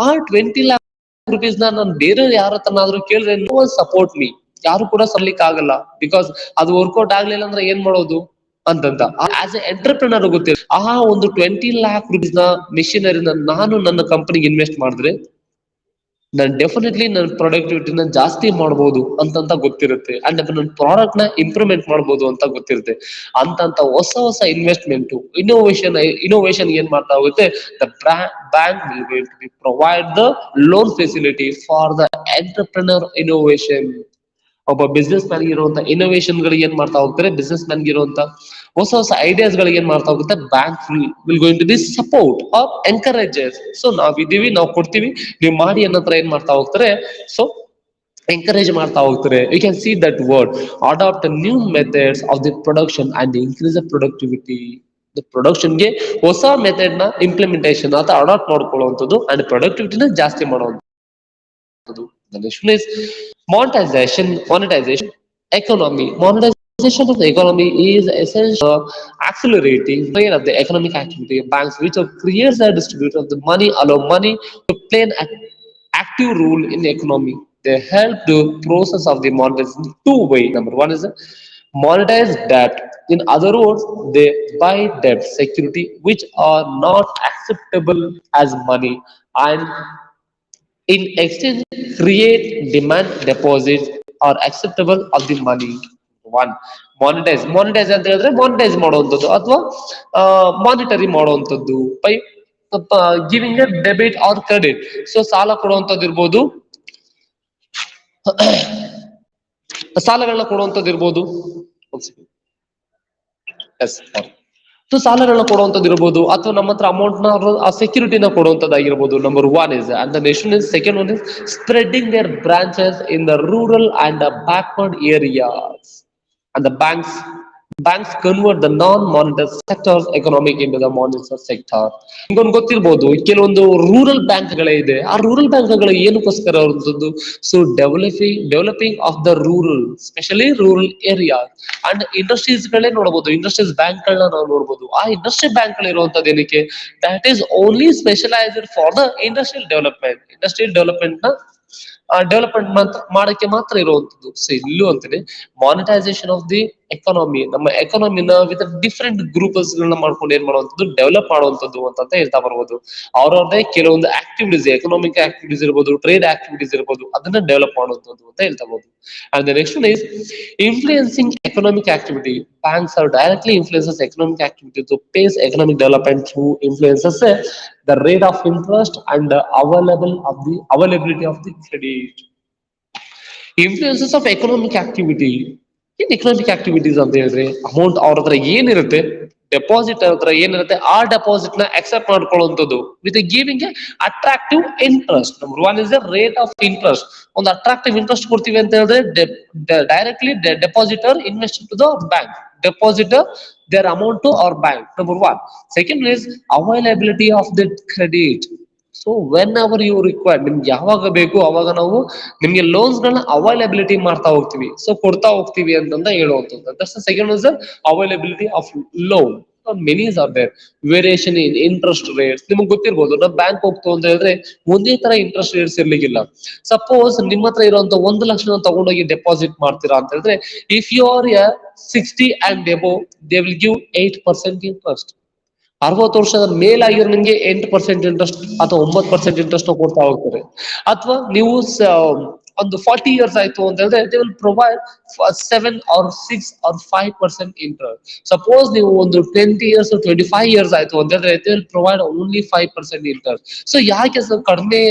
ಆ 20 lakh rupees ನಾನು ಬೇರೆ ಯಾರ ಹತ್ರನಾದ್ರೂ ಕೇಳಿದ್ರೆ ನೋ ಒನ್ ಸಪೋರ್ಟ್ ಮೀ, ಯಾರು ಕೂಡ ಸಲ್ಲಿಕ್ ಆಗಲ್ಲ. ಬಿಕಾಸ್ ಅದು ವರ್ಕೌಟ್ ಆಗ್ಲಿಲ್ಲ ಅಂದ್ರೆ ಏನ್ ಮಾಡೋದು ಅಂತಂತ ಆಸ್ ಎ ಎಂಟರ್ಪ್ರಿನರ್ ಗೊತ್ತಿಲ್ಲ. ಆ ಒಂದು 20 lakh rupees ನ ಮಿಷಿನರಿನ ನಾನು ನನ್ನ ಕಂಪನಿಗೆ ಇನ್ವೆಸ್ಟ್ ಮಾಡಿದ್ರೆ ನಾನು ಡೆಫಿನೆಟ್ಲಿ ನನ್ನ ಪ್ರೊಡಕ್ಟಿವಿಟಿನ ಜಾಸ್ತಿ ಮಾಡ್ಬೋದು ಅಂತ ಗೊತ್ತಿರುತ್ತೆ. ಅಂಡ್ ನನ್ನ ಪ್ರಾಡಕ್ಟ್ ನ ಇಂಪ್ರೂವ್ಮೆಂಟ್ ಮಾಡ್ಬೋದು ಅಂತ ಗೊತ್ತಿರುತ್ತೆ. ಅಂತ ಹೊಸ ಹೊಸ ಇನ್ವೆಸ್ಟ್ಮೆಂಟ್ ಇನೋವೇಷನ್ ಏನ್ ಮಾಡ್ತಾ ಹೋಗುತ್ತೆ, the bank will going to be provide the loan facility for the entrepreneur innovation. ಒಬ್ಬ ಬಿಸ್ನೆಸ್ ಮ್ಯಾನ್ ಇರುವಂತ ಇನೋವೇಷನ್ ಗಳಿಗೆ ಏನ್ ಮಾಡ್ತಾ ಹೋಗ್ತಾರೆ, ಬಿಸ್ನೆಸ್ ಮ್ಯಾನ್ ಇರುವಂತ ಹೊಸ ಹೊಸ ಐಡಿಯಾಸ್ ಗಳಿಗೆ ಏನ್ ಮಾಡ್ತಾ ಹೋಗುತ್ತೆ, bank will going to be support or encourages. So ನಾವಿದೀವಿ, ನಾವು ಕೊಡ್ತೀವಿ, ನೀವು ಮಾಡಿ ಅನ್ನತ್ರ ಏನ್ ಮಾಡ್ತಾ ಹೋಗ್ತಾರೆ, ಸೊ encourage ಮಾಡ್ತಾ ಹೋಗ್ತಾರೆ. You can see that word, adopt new methods of the production and increase the productivity. The production ಗೆ ಹೊಸ ಮೆಥಡ್ ನ ಇಂಪ್ಲಿಮೆಂಟೇಷನ್ ಅಥವಾ ಅಡಾಪ್ಟ್ ಮಾಡ್ಕೊಳ್ಳುವಂಥದ್ದು ಅಂಡ್ ಪ್ರೊಡಕ್ಟಿವಿಟಿನ ಜಾಸ್ತಿ ಮಾಡುವಂಥದ್ದು. The next one is monetization. Economy. Monetization of the economy is essential accelerating rate of the economic activity. Banks, which are creators and distributors of the money, allow money to play an active role in the economy. They help the process of the monetization in two ways. Number one is monetize debt. In other words, they buy debt security which are not acceptable as money and in exchange create demand deposits are acceptable of the money. One, monetize ಅಂತ ಹೇಳಿದ್ರೆ monetize ಮಾಡುವಂಥದ್ದು ಅಥವಾ monetary ಮಾಡುವಂಥದ್ದು by giving A debit R credit. So ಸಾಲ ಕೊಡುವಂಥದ್ದು ಇರ್ಬೋದು, ಸಾಲಗಳನ್ನ ಕೊಡುವಂಥದ್ದು ಇರ್ಬೋದು. ಎಸ್, ಸೊ ಸಾಲಗಳನ್ನ ಕೊಡುವಂಥದ್ದು ಇರ್ಬೋದು ಅಥವಾ ನಮ್ಮ ಹತ್ರ ಅಮೌಂಟ್ ನ ಆ ಸೆಕ್ಯೂರಿಟಿನ ಕೊಡುವಂಥದ್ದಾಗಿರ್ಬೋದು. Number one is and the nation is second one is spreading their branches in the rural and backward areas. And the banks convert the non-monetary sector's economic into the monetary sector. ನಿಮ್ಗೊಂದು ಗೊತ್ತಿರ್ಬೋದು, ಕೆಲವೊಂದು rural ಬ್ಯಾಂಕ್ಗಳೇ ಇದೆ. ಆ rural ಬ್ಯಾಂಕ್ಗಳು ಏನಕ್ಕೋಸ್ಕರ ಇರುವಂತದ್ದು? So developing of the rural, specially rural area. And industries ಗಳೇ ನೋಡಬಹುದು, industries bank ಗಳನ್ನ ನಾವು ನೋಡಬಹುದು. ಆ ಇಂಡಸ್ಟ್ರಿ ಬ್ಯಾಂಕ್ ಗಳು ಇರುವಂತದ್ದು ಏನಕ್ಕೆ? That is only specialised for the industrial development. Industrial development ನ ಡೆವಲಪ್ಮೆಂಟ್ ಮಾತ್ರ ಮಾಡಕ್ಕೆ ಮಾತ್ರ ಇರುವಂತದ್ದು. ಸೊ ಇಲ್ಲೂ ಅಂತಾನೆ ಮಾನಿಟೈಸೇಷನ್ ಆಫ್ ದಿ ಎಕಾನಮಿ, ನಮ್ಮ ಎಕಾನಮಿನ ವಿತ್ ಡಿಫ್ರೆಂಟ್ ಗ್ರೂಪ್ಸ್ ಗಳನ್ನ ಮಾಡ್ಕೊಂಡು ಏನ್ ಮಾಡುವಂತದ್ದು, ಡೆವಲಪ್ ಮಾಡುವಂತದ್ದು ಅಂತ ಹೇಳ್ತಾ ಬರ್ಬೋದು. ಅವ್ರವ್ರದೇ ಕೆಲವೊಂದು ಆಕ್ಟಿವಿಟೀಸ್, ಎಕನಾಮಿಕ್ ಆಕ್ಟಿವಿಟೀಸ್ ಇರ್ಬೋದು, ಟ್ರೇಡ್ ಆಕ್ಟಿವಿಟೀಸ್ ಇರ್ಬೋದು, ಅದನ್ನ ಡೆವಲಪ್ ಮಾಡುವಂತದ್ದು ಅಂತ ಹೇಳ್ತಾ ಬಹುದು. And the next one is influencing economic activity. Banks are directly influences economic activity to pace economic development through influences the rate of interest and the availability of the credit. Influences of economic activity. ಏನ್ economic activities ಅಂತ ಹೇಳಿದ್ರೆ amount ಅವ್ರ ಹತ್ರ ಏನಿರುತ್ತೆ, deposit ಅವ್ರ ಹತ್ರ ಏನಿರುತ್ತೆ, ಆ ಡೆಪಾಸಿಟ್ ನ ಅಕ್ಸೆಪ್ಟ್ ಮಾಡ್ಕೊಳ್ಳುವಂಥದ್ದು with giving a attractive interest. Number one is the rate of interest. ಒಂದು ಅಟ್ರಾಕ್ಟಿವ್ ಇಂಟ್ರೆಸ್ಟ್ ಕೊಡ್ತೀವಿ ಅಂತ ಹೇಳಿದ್ರೆ directly depositor invest to the bank, depositor their amount to our bank. Number one. Second is availability of the credit. So when our you required, ನಿಮ್ಗೆ ಯಾವಾಗ ಬೇಕು ಅವಾಗ ನಾವು ನಿಮ್ಗೆ ಲೋನ್ಸ್ ಗಳನ್ನ ಅವೈಲಬಿಲಿಟಿ ಮಾಡ್ತಾ ಹೋಗ್ತೀವಿ, ಸೊ ಕೊಡ್ತಾ ಹೋಗ್ತೀವಿ ಅಂತಂದ ಹೇಳುವಂಥದ್ದು. That's second is availability of loan. Monies are there. Variation in interest rates. ನಿಮ್ಗೆ ಗೊತ್ತಿರ್ಬೋದು, ನಾವು ಬ್ಯಾಂಕ್ ಹೋಗ್ತು ಅಂತ ಹೇಳಿದ್ರೆ ಒಂದೇ ತರ ಇಂಟ್ರೆಸ್ಟ್ ರೇಟ್ಸ್ ಇರ್ಲಿಕ್ಕಿಲ್ಲ. ಸಪೋಸ್ ನಿಮ್ಮ ಹತ್ರ ಇರುವಂತ 1 ಲಕ್ಷ ತಗೊಂಡೋಗಿ ಡೆಪಾಸಿಟ್ ಮಾಡ್ತೀರಾ ಅಂತ ಹೇಳಿದ್ರೆ, if you are 60 and above, they will give 8% interest. 60 ವರ್ಷದ ಮೇಲಾಗಿರೋ ನಿಮ್ಗೆ 8% ಇಂಟ್ರೆಸ್ಟ್ ಅಥವಾ 9% ಇಂಟ್ರೆಸ್ಟ್ ಕೊಡ್ತಾ ಹೋಗ್ತಾರೆ. ಅಥವಾ ನೀವು ಒಂದು 40 years ಆಯ್ತು ಅಂತ ಹೇಳಿದ್ರೆ they will provide 7 or 6 or 5% interest. Suppose ನೀವು ಒಂದು 20 years 25 years ಆಯ್ತು ಅಂತ ಹೇಳಿದ್ರೆ they will provide only 5% interest. ಸೊ ಯಾಕೆ ಸರ್ ಕಡಿಮೆ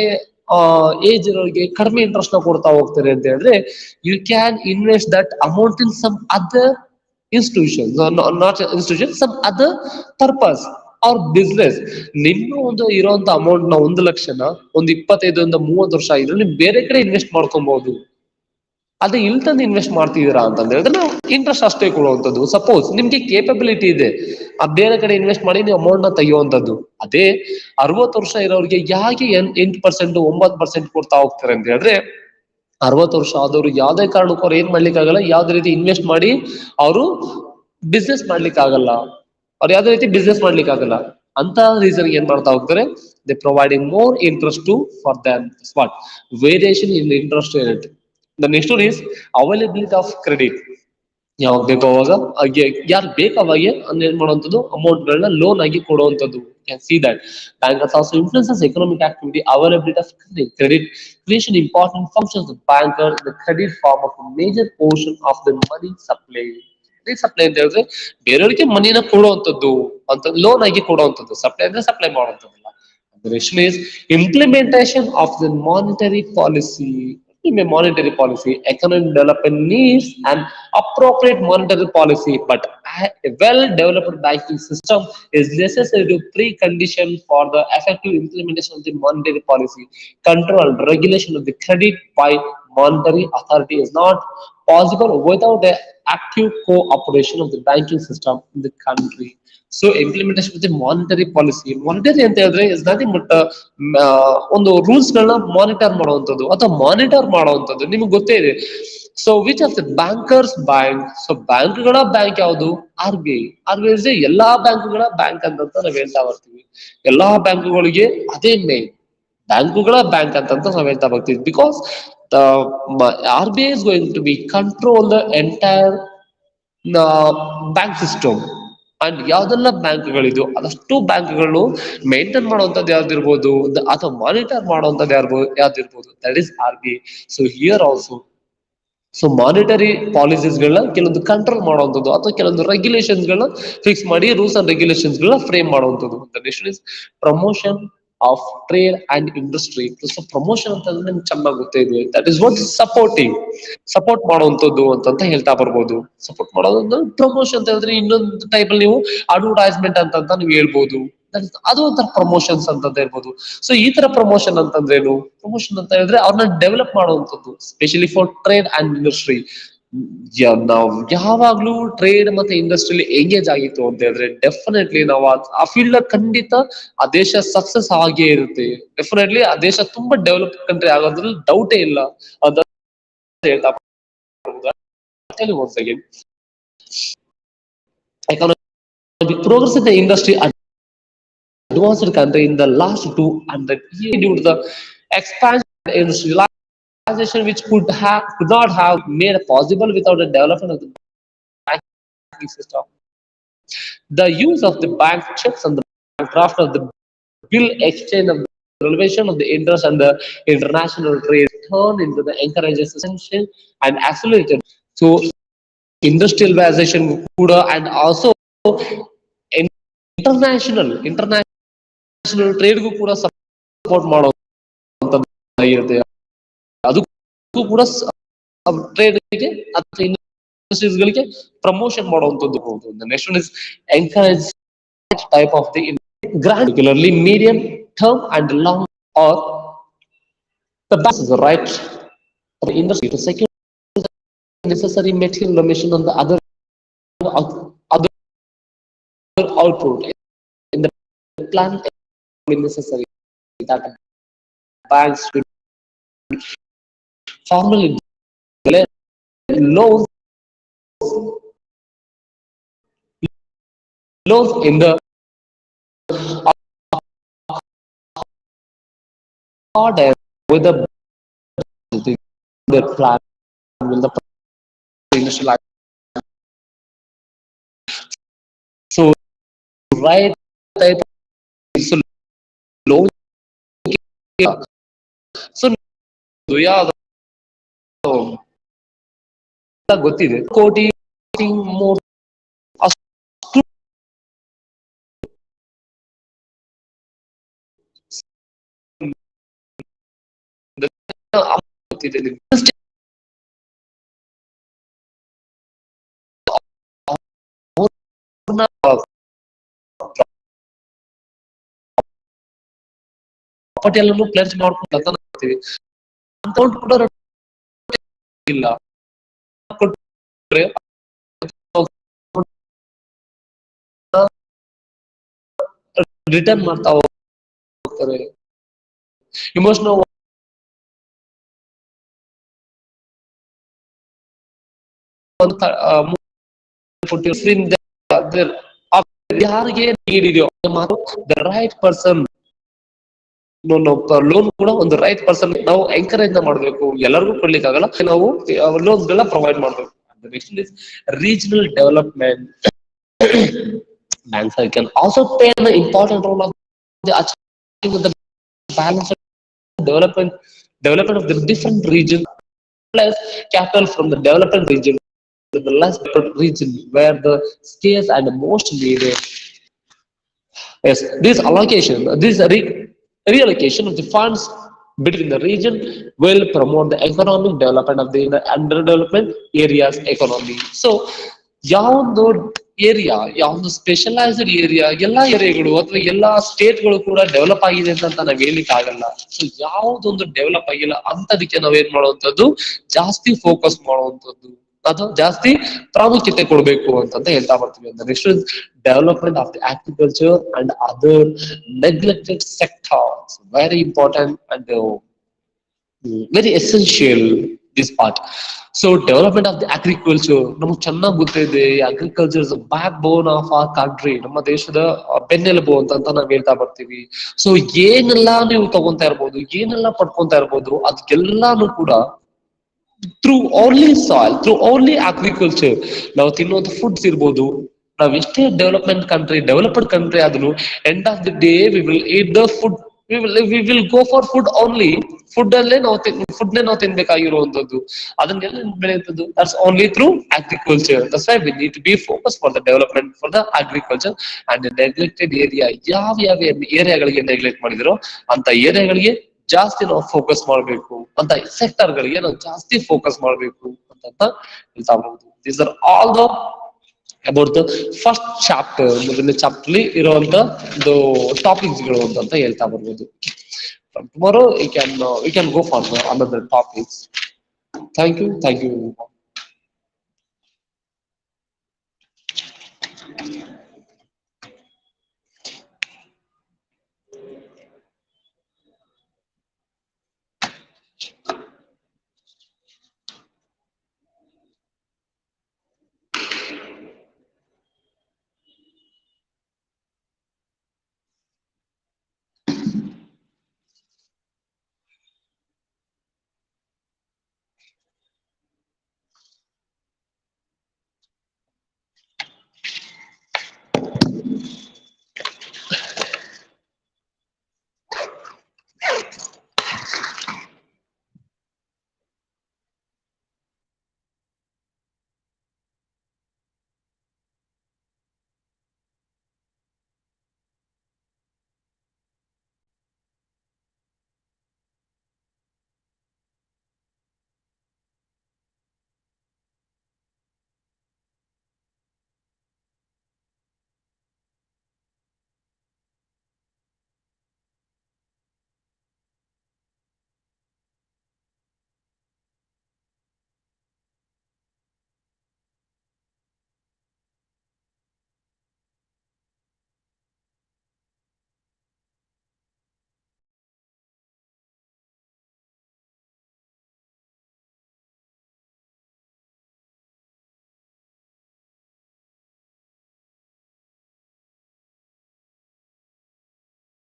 ಏಜ್ ಇರೋರಿಗೆ ಕಡಿಮೆ ಇಂಟ್ರೆಸ್ಟ್ ನ ಕೊಡ್ತಾ ಹೋಗ್ತಾರೆ ಅಂತ ಹೇಳಿದ್ರೆ, you can invest that amount in some other institutions, not institution, some other purpose or business. ನಿಮ್ಮ ಒಂದು ಇರುವಂತ ಅಮೌಂಟ್ ನ 1 ಲಕ್ಷನ ಒಂದು 25 ಇಂದ 30 ವರ್ಷ ಇದ್ರೆ ನೀವು ಬೇರೆ ಕಡೆ ಇನ್ವೆಸ್ಟ್ ಮಾಡ್ಕೊಬಹುದು. ಅದೇ ಇಲ್ಲಿ ತಂದು ಇನ್ವೆಸ್ಟ್ ಮಾಡ್ತಿದ್ದೀರಾ ಅಂತಂದ್ರೆ ಹೇಳಿದ್ರೆ ನಾವು ಇಂಟ್ರೆಸ್ಟ್ ಅಷ್ಟೇ ಕೊಡುವಂಥದ್ದು. ಸಪೋಸ್ ನಿಮ್ಗೆ ಕೇಪಬಿಲಿಟಿ ಇದೆ, ಆ ಬೇರೆ ಕಡೆ ಇನ್ವೆಸ್ಟ್ ಮಾಡಿ ನೀವು ಅಮೌಂಟ್ ನ ತೆಗೆಯುವಂಥದ್ದು. ಅದೇ 60 ವರ್ಷ ಇರೋರಿಗೆ ಯಾಕೆ 8% 9% ಕೊಡ್ತಾ ಹೋಗ್ತಾರೆ ಅಂತ ಹೇಳಿದ್ರೆ, 60 ವರ್ಷ ಆದವರು ಯಾವ್ದೇ ಕಾರಣಕ್ಕೂ ಅವ್ರು ಏನ್ ಮಾಡ್ಲಿಕ್ಕೆ ಆಗಲ್ಲ, ಯಾವ್ದೇ ರೀತಿ ಇನ್ವೆಸ್ಟ್ ಮಾಡಿ ಅವರು ಬಿಸ್ನೆಸ್ ಮಾಡ್ಲಿಕ್ಕೆ ಆಗಲ್ಲ, ಅವ್ರು ಯಾವ್ದೇ ರೀತಿ ಬಿಸ್ನೆಸ್ ಮಾಡ್ಲಿಕ್ಕೆ ಆಗಲ್ಲ. ಅಂತ ರೀಸನ್ ಏನ್ ಮಾಡ್ತಾ ಹೋಗ್ತಾರೆ, they providing more interest to for them. What variation in interest rate. The next one is availability of credit. ಯಾವಾಗ ಬೇಕೋ ಅವಾಗ ಯಾರು ಬೇಕಾವಾಗೆ ಏನ್ ಮಾಡುವಂಥದ್ದು, ಅಮೌಂಟ್ ಗಳನ್ನ ಲೋನ್ ಆಗಿ ಕೊಡುವಂಥದ್ದು. Can see that bankers also influences economic activity. Availability of credit creation important functions of banker. The credit form of a major portion of the money supply. Money supply ಅಂತ ಹೇಳಿದ್ರೆ ಬೇರೆಯವರಿಗೆ ಮನಿನ ಕೊಡುವಂಥದ್ದು ಅಂತ, loan ಆಗಿ ಕೊಡುವಂಥದ್ದು. Supply ಅಂದ್ರೆ supply ಮಾಡುವಂಥದ್ದು. The question is implementation of the monetary policy. In a monetary policy, economic development needs an appropriate monetary policy, but a well-developed banking system is necessary to precondition for the effective implementation of the monetary policy. Control regulation of the credit by monetary authority is not possible without a active cooperation of the banking system in the country. So implementation of the monetary policy, monetary ಅಂತ ಹೇಳಿದ್ರೆ is nothing but ಒಂದು rules ಗಳನ್ನ monitor ಮಾಡುವಂಥದ್ದು ಅಥವಾ monitor ಮಾಡುವಂಥದ್ದು. ನಿಮ್ಗೆ ಗೊತ್ತೇ ಇದೆ. So which of the bankers bank, so ಬ್ಯಾಂಕ್ಗಳ ಬ್ಯಾಂಕ್ ಯಾವುದು? R B I. R B I ಎಲ್ಲಾ ಬ್ಯಾಂಕ್ಗಳ ಬ್ಯಾಂಕ್ ಅಂತ ನಾವ್ ಹೇಳ್ತಾ ಬರ್ತೀವಿ. ಎಲ್ಲಾ ಬ್ಯಾಂಕುಗಳಿಗೆ ಅದೇ ಮೇನ್, ಬ್ಯಾಂಕುಗಳ ಬ್ಯಾಂಕ್ ಅಂತ ನಾವ್ ಹೇಳ್ತಾ ಬರ್ತೀವಿ. Because R B I is going to be control the entire bank system. And ಯಾವ್ದೆಲ್ಲ ಬ್ಯಾಂಕ್ಗಳಿದು ಅದಷ್ಟು ಬ್ಯಾಂಕ್ಗಳು ಮೇಂಟೈನ್ ಮಾಡುವಂತದ್ದು ಯಾವ್ದಿರ್ಬೋದು ಅಥವಾ ಮಾನಿಟರ್ ಮಾಡುವಂತದ್ದು ಯಾವ್ದಿರ್ಬೋದು, that is R B I. So here also, so monetary policies ಗಳನ್ನ ಕೆಲವೊಂದು ಕಂಟ್ರೋಲ್ ಮಾಡುವಂಥದ್ದು ಅಥವಾ ಕೆಲವೊಂದು ರೆಗ್ಯುಲೇಷನ್ಸ್ ಗಳನ್ನ ಫಿಕ್ಸ್ ಮಾಡಿ ರೂಲ್ಸ್ ಅಂಡ್ ರೆಗ್ಯುಲೇಷನ್ಸ್ ಗಳನ್ನ ಫ್ರೇಮ್ ಮಾಡುವಂಥದ್ದು. Next is promotion of trade and industry. So promotion ಅಂತಂದ್ರೆ ನಿಮ್ಗೆ ಚೆನ್ನಾಗಿ ಗೊತ್ತೇ ಇದೆ, that is what supporting, support ಮಾಡುವಂಥದ್ದು ಅಂತ ಹೇಳ್ತಾ ಬರ್ಬೋದು. ಸಪೋರ್ಟ್ ಮಾಡೋದು ಪ್ರಮೋಷನ್ ಅಂತ ಹೇಳಿದ್ರೆ ಇನ್ನೊಂದು ಟೈಪ್ ಅಲ್ಲಿ ನೀವು ಅಡ್ವರ್ಟೈಸ್ಮೆಂಟ್ ಅಂತ ನೀವು ಹೇಳ್ಬೋದು. ಅದು ಒಂಥರ ಪ್ರಮೋಷನ್ಸ್ ಅಂತ ಹೇಳ್ಬೋದು. ಸೊ ಈ ತರ ಪ್ರಮೋಷನ್ ಅಂತಂದ್ರೇನು? ಪ್ರಮೋಷನ್ ಅಂತ ಹೇಳಿದ್ರೆ ಅವ್ರನ್ನ ಡೆವಲಪ್ ಮಾಡುವಂಥದ್ದು, specially for trade and industry. ನಾವು ಯಾವಾಗ್ಲೂ ಟ್ರೇಡ್ ಮತ್ತೆ ಇಂಡಸ್ಟ್ರಿಲಿ ಎಂಗೇಜ್ ಆಗಿತ್ತು ಅಂತ ಹೇಳಿದ್ರೆ ಡೆಫಿನೆಟ್ಲಿ ನಾವು ಆ ಫೀಲ್ಡ್ ಖಂಡಿತ ಆ ದೇಶ ಸಕ್ಸಸ್ ಆಗೇ ಇರುತ್ತೆ. ಡೆಫಿನೆಟ್ಲಿ ಆ ದೇಶ ತುಂಬಾ ಡೆವಲಪ್ ಕಂಟ್ರಿ ಆಗೋದ್ರಲ್ಲಿ ಡೌಟೇ ಇಲ್ಲ ಅಂತ ಹೇಳ್ತಾ once again. Economic progress in the industry advanced country in the last 200 years due to the expansion of industrialization, which could not have made possible without the development of the banking system. The use of the bank checks and the bank draft of the bill exchange of the elevation of the interest and the international trade turn into the encourages essential and accelerated. So industrialization kuda and also international ಟ್ರೇಡ್ಗೂ ಕೂಡ support ಮಾಡುವಂತದ್ದು, ಅದಕ್ಕೂ ಕೂಡ ಟ್ರೇಡ್ಗೆ ಅಥವಾ industries ಗಳಿಗೆ promotion ಮಾಡುವಂತದ್ದು. Next one is encourage type of the grant, particularly medium term and long, or the best is the right for the industry to secure the necessary material emission on the other output in the plan necessary that banks should formally loans in the order with the plan will the industrial. So right type of loan, so ಯಾವ್ದು ಗೊತ್ತಿದೆ ಕೋಟಿ more ಗೊತ್ತಿದೆ. Property ಎಲ್ಲಾನು place ಮಾಡ್ಕೊಂಡು ನೋಡ್ತೀವಿ, amount ಕೂಡ ಇಲ್ಲ return ಮಾಡ್ತಾ ಹೋಗ್ತಾರೆ. ಇಮೋಷನಲ್ ಯಾರಿಗೆ ನೀಡಿದೆಯೋ ದ ರೈಟ್ ಪರ್ಸನ್ ಲೋನ್ ಕೂಡ ಒಂದು ರೈಟ್ ಪರ್ಸನ್ ನಾವು ಎಂಕರೇಜ್ ಮಾಡಬೇಕು. ಎಲ್ಲರಿಗೂ ಕೊಡ್ಲಿಕ್ಕೆ ಆಗಲ್ಲ, ನಾವು ಲೋನ್ಸ್ ಗಳನ್ನ ಪ್ರೊವೈಡ್ ಮಾಡಬೇಕು. Next is regional development. Banks can also play an important role of the achieving the balance development of the different regions, plus capital from the development region to the less developed region where the scarce and most needed. Yes, this reallocation of the funds between the region will promote the economic development of the underdevelopment areas economy. So ಯಾವೊಂದು area, ಯಾವೊಂದು specialised area, ಎಲ್ಲಾ ಏರಿಯಾಗಳು ಅಥವಾ ಎಲ್ಲಾ ಸ್ಟೇಟ್ಗಳು ಕೂಡ develop ಆಗಿದೆ ಅಂತ ನಾವ್ ಹೇಳಿಕ್ ಆಗಲ್ಲ. ಸೊ ಯಾವ್ದೊಂದು ಡೆವಲಪ್ ಆಗಿಲ್ಲ ಅಂತದಕ್ಕೆ ನಾವೇನ್ ಮಾಡುವಂತದ್ದು, ಜಾಸ್ತಿ ಫೋಕಸ್ ಮಾಡುವಂತದ್ದು. ಅದು ಜಾಸ್ತಿ ಪ್ರಾಮುಖ್ಯತೆ ಕೊಡಬೇಕು ಅಂತಂತ ಹೇಳ್ತಾ ಬರ್ತೀವಿ. ಅಂತ next development of the agriculture and other neglected sectors, very important and very essential this part. So development of the agriculture ನಮ್ಗೆ ಚೆನ್ನಾಗಿ ಗೊತ್ತಿದೆ, agriculture is backbone of our country, ನಮ್ಮ ದೇಶದ ಬೆನ್ನೆಲುಬು ಅಂತ ನಾವ್ ಹೇಳ್ತಾ ಬರ್ತೀವಿ. ಸೊ ಏನೆಲ್ಲಾ ನೀವು ತಗೊಂತಾ ಇರ್ಬೋದು, ಏನೆಲ್ಲಾ ಪಡ್ಕೊಂತಾ ಇರ್ಬೋದು, ಅದಕ್ಕೆಲ್ಲಾನು ಕೂಡ through only soil, through only agriculture ನಾವು ತಿನ್ನುವಂತ ಫುಡ್ಸ್ ಇರ್ಬೋದು. ನಾವ್ ಎಷ್ಟೇ ಡೆವಲಪ್ಡ್ ಕಂಟ್ರಿ ಆದ್ರೂ end of the day we will eat the food, we will go for food only. Food ಅಲ್ಲೇ ನಾವು ಫುಡ್ ನಾವು ತಿನ್ಬೇಕಾಗಿರುವಂತದ್ದು, ಅದನ್ನೆಲ್ಲ ಬೆಳೆಯುತ್ತದೆ that's only through agriculture. That's why we need to be focus for the development for the agriculture and neglected area, ಯಾವ ಯಾವ ಏರಿಯಾಗಳಿಗೆ neglect ಮಾಡಿದಿರೋ ಅಂತ ಏರಿಯಾಗಳಿಗೆ ಜಾಸ್ತಿ ನಾವು ಫೋಕಸ್ ಮಾಡಬೇಕು, ಅಂತ ಸೆಕ್ಟರ್ ಗಳಿಗೆ ನಾವು ಜಾಸ್ತಿ ಫೋಕಸ್ ಮಾಡಬೇಕು ಅಂತ ಹೇಳ್ತಾ ಹೋಗುದು. These are all the about the first chapter, ಮೊದಲನೇ ಚಾಪ್ಟರ್ ಇರುವಂತ ಟಾಪಿಕ್ಸ್ ಗಳು ಅಂತ ಹೇಳ್ತಾ ಬರ್ಬೋದು. From tomorrow we can go for the another topics. Thank you.